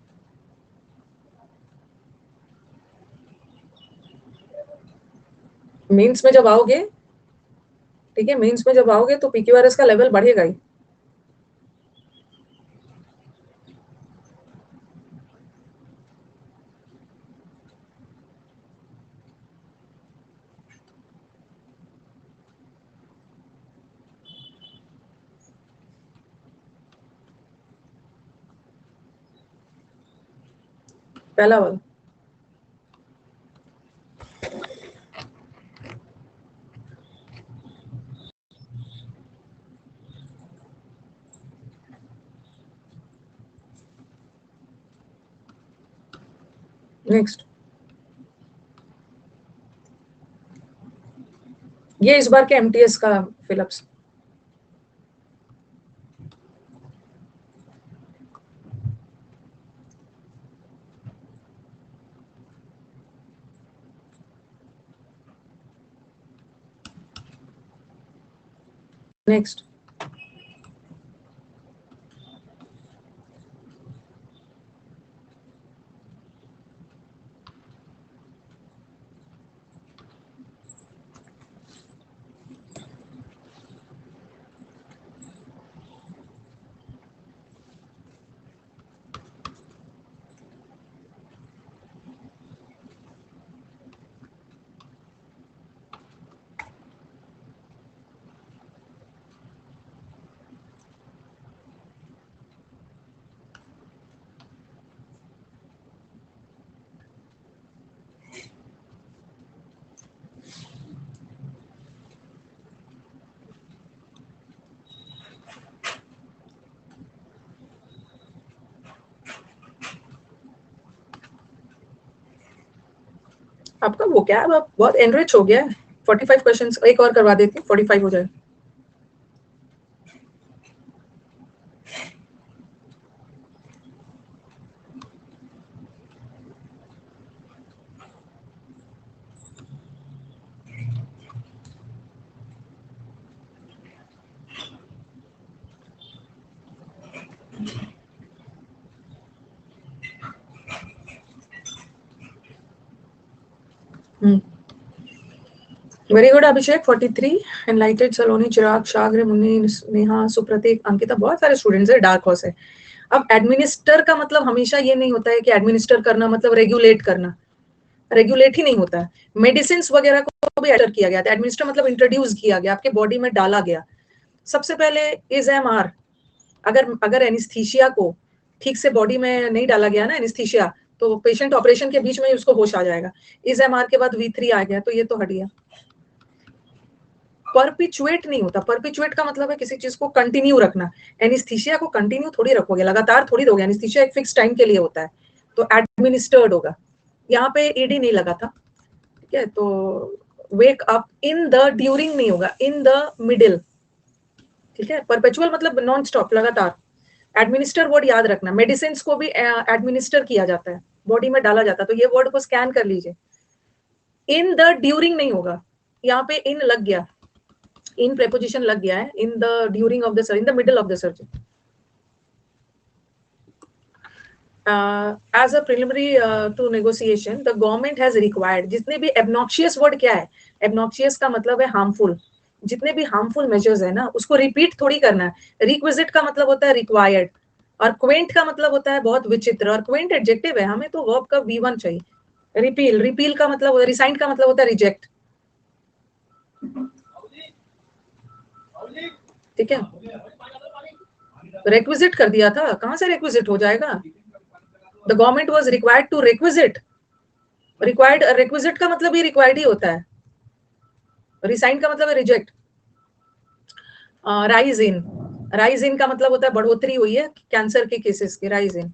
Speaker 2: मेंस में जब आओगे, ठीक है, मेंस में जब आओगे तो पीक्यूआरएस का लेवल बढ़ेगा ही। पहला वाला, नेक्स्ट, ये इस बार के एमटीएस का फिलअप्स। नेक्स्ट, आपका वो क्या है, बहुत एनरिच हो गया है। 45 क्वेश्चंस एक और करवा देती हूँ, 45 हो जाए। वेरी गुड अभिषेक, 43, एनलाइटेड, सलोनी, चिराग, शाग्र, मुन्नी, नेहा, सुप्रतीक, अंकिता, बहुत सारे स्टूडेंट्स है, डार्क हॉर्स है। अब एडमिनिस्टर का मतलब हमेशा ये नहीं होता है कि एडमिनिस्टर करना मतलब रेगुलेट करना, रेगुलेट ही नहीं होता है। मेडिसिन वगैरह को भी एडर किया गया था, एडमिनिस्टर मतलब इंट्रोड्यूस किया गया, आपके बॉडी में डाला गया। सबसे पहले इज एमआर, अगर एनिस्थीसिया को ठीक से बॉडी में नहीं डाला गया ना एनिस्थीसिया, तो पेशेंट ऑपरेशन के बीच में ही उसको होश आ जाएगा। इज एमआर के बाद V3 आ गया, तो ये तो हट गया। परपिचुएट नहीं होता, परपिचुएट का मतलब है किसी चीज को कंटिन्यू रखना। एनिस्थीसिया को कंटिन्यू थोड़ी रखोगे, लगातार थोड़ी दोगे, एनिस्थीसिया एक फिक्स टाइम के लिए होता है, तो एडमिनिस्टर्ड होगा। यहाँ पे ईडी नहीं लगा था, ठीक है, तो wake up in the during नहीं होगा, इन द मिडिल, ठीक है। परपेचुअल मतलब नॉन स्टॉप, लगातार। एडमिनिस्टर वर्ड याद रखना, मेडिसिन को भी एडमिनिस्टर किया जाता है, बॉडी में डाला जाता है, तो ये वर्ड को स्कैन कर लीजिए। इन द ड्यूरिंग नहीं होगा, यहाँ पे इन लग गया, इन प्रेपोजिशन लग गया है, in the during of the surgery, in the middle of the surgery. As a preliminary to negotiation, the government has required, जितने भी obnoxious word क्या है, obnoxious का मतलब है harmful, जितने भी harmful measures है ना उसको repeat थोड़ी करना है. requisite का मतलब होता है required, और quaint का मतलब होता है बहुत विचित्र, और quaint adjective है, हमें तो verb का V1 चाहिए. repeal का मतलब, resign का मतलब होता है reject. ठीक है, requisite कर दिया था, कहां से requisite हो जाएगा? The government was required to requisite. Required, requisite का मतलब ही required ही होता है. Resign का मतलब है reject. Rise in. Rise in का मतलब होता है बढ़ोतरी हुई है कैंसर के केसेस की, rise in.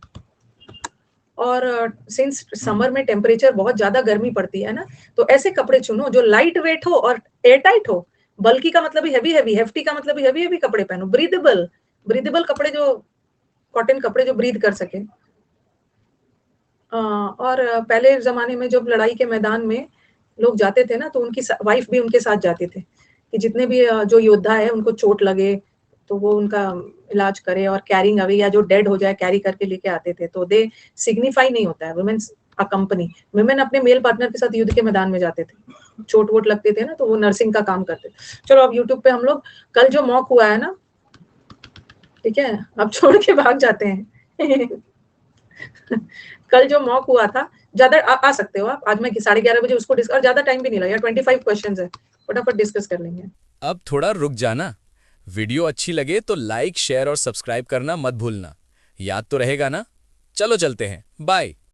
Speaker 2: और सिंस समर में टेम्परेचर बहुत ज्यादा गर्मी पड़ती है ना, तो ऐसे कपड़े चुनो जो लाइट वेट हो और एयर टाइट हो. बल्कि का मतलब ही हैवी हैवी, हेफ्टी का मतलब ही हैवी हैवी कपड़े पहनो. ब्रीदेबल, ब्रीदेबल कपड़े जो कॉटन कपड़े जो ब्रीद कर सके. और पहले जमाने में जब लड़ाई के मैदान में लोग जाते थे ना, तो उनकी वाइफ भी उनके साथ जाते थे कि जितने भी जो योद्धा है उनको चोट लगे तो वो उनका इलाज करे, और कैरिंग अवे, या जो डेड हो जाए कैरी करके लेके आते थे. तो दे सिग्निफाई नहीं होता है वुमेन्स अ कंपनी. वुमेन अपने मेल पार्टनर के साथ युद्ध के मैदान में जाते थे, चोट वोट लगते थे ना तो वो नर्सिंग का काम करते. चलो अब यूट्यूब पे हम लोग, कल जो मॉक हुआ है ना, ठीक है, अब छोड़ के भाग जाते हैं. कल जो मॉक हुआ था, ज्यादा आ सकते हो आप, आज मैं 11:30 बजे उसको डिस्कस, और ज्यादा टाइम भी नहीं लगा, 25 क्वेश्चंस है, फटाफट डिस्कस कर लेंगे.
Speaker 4: अब थोड़ा रुक जाना. वीडियो अच्छी लगे तो लाइक, शेयर और सब्सक्राइब करना मत भूलना. याद तो रहेगा ना? चलो चलते हैं. बाय.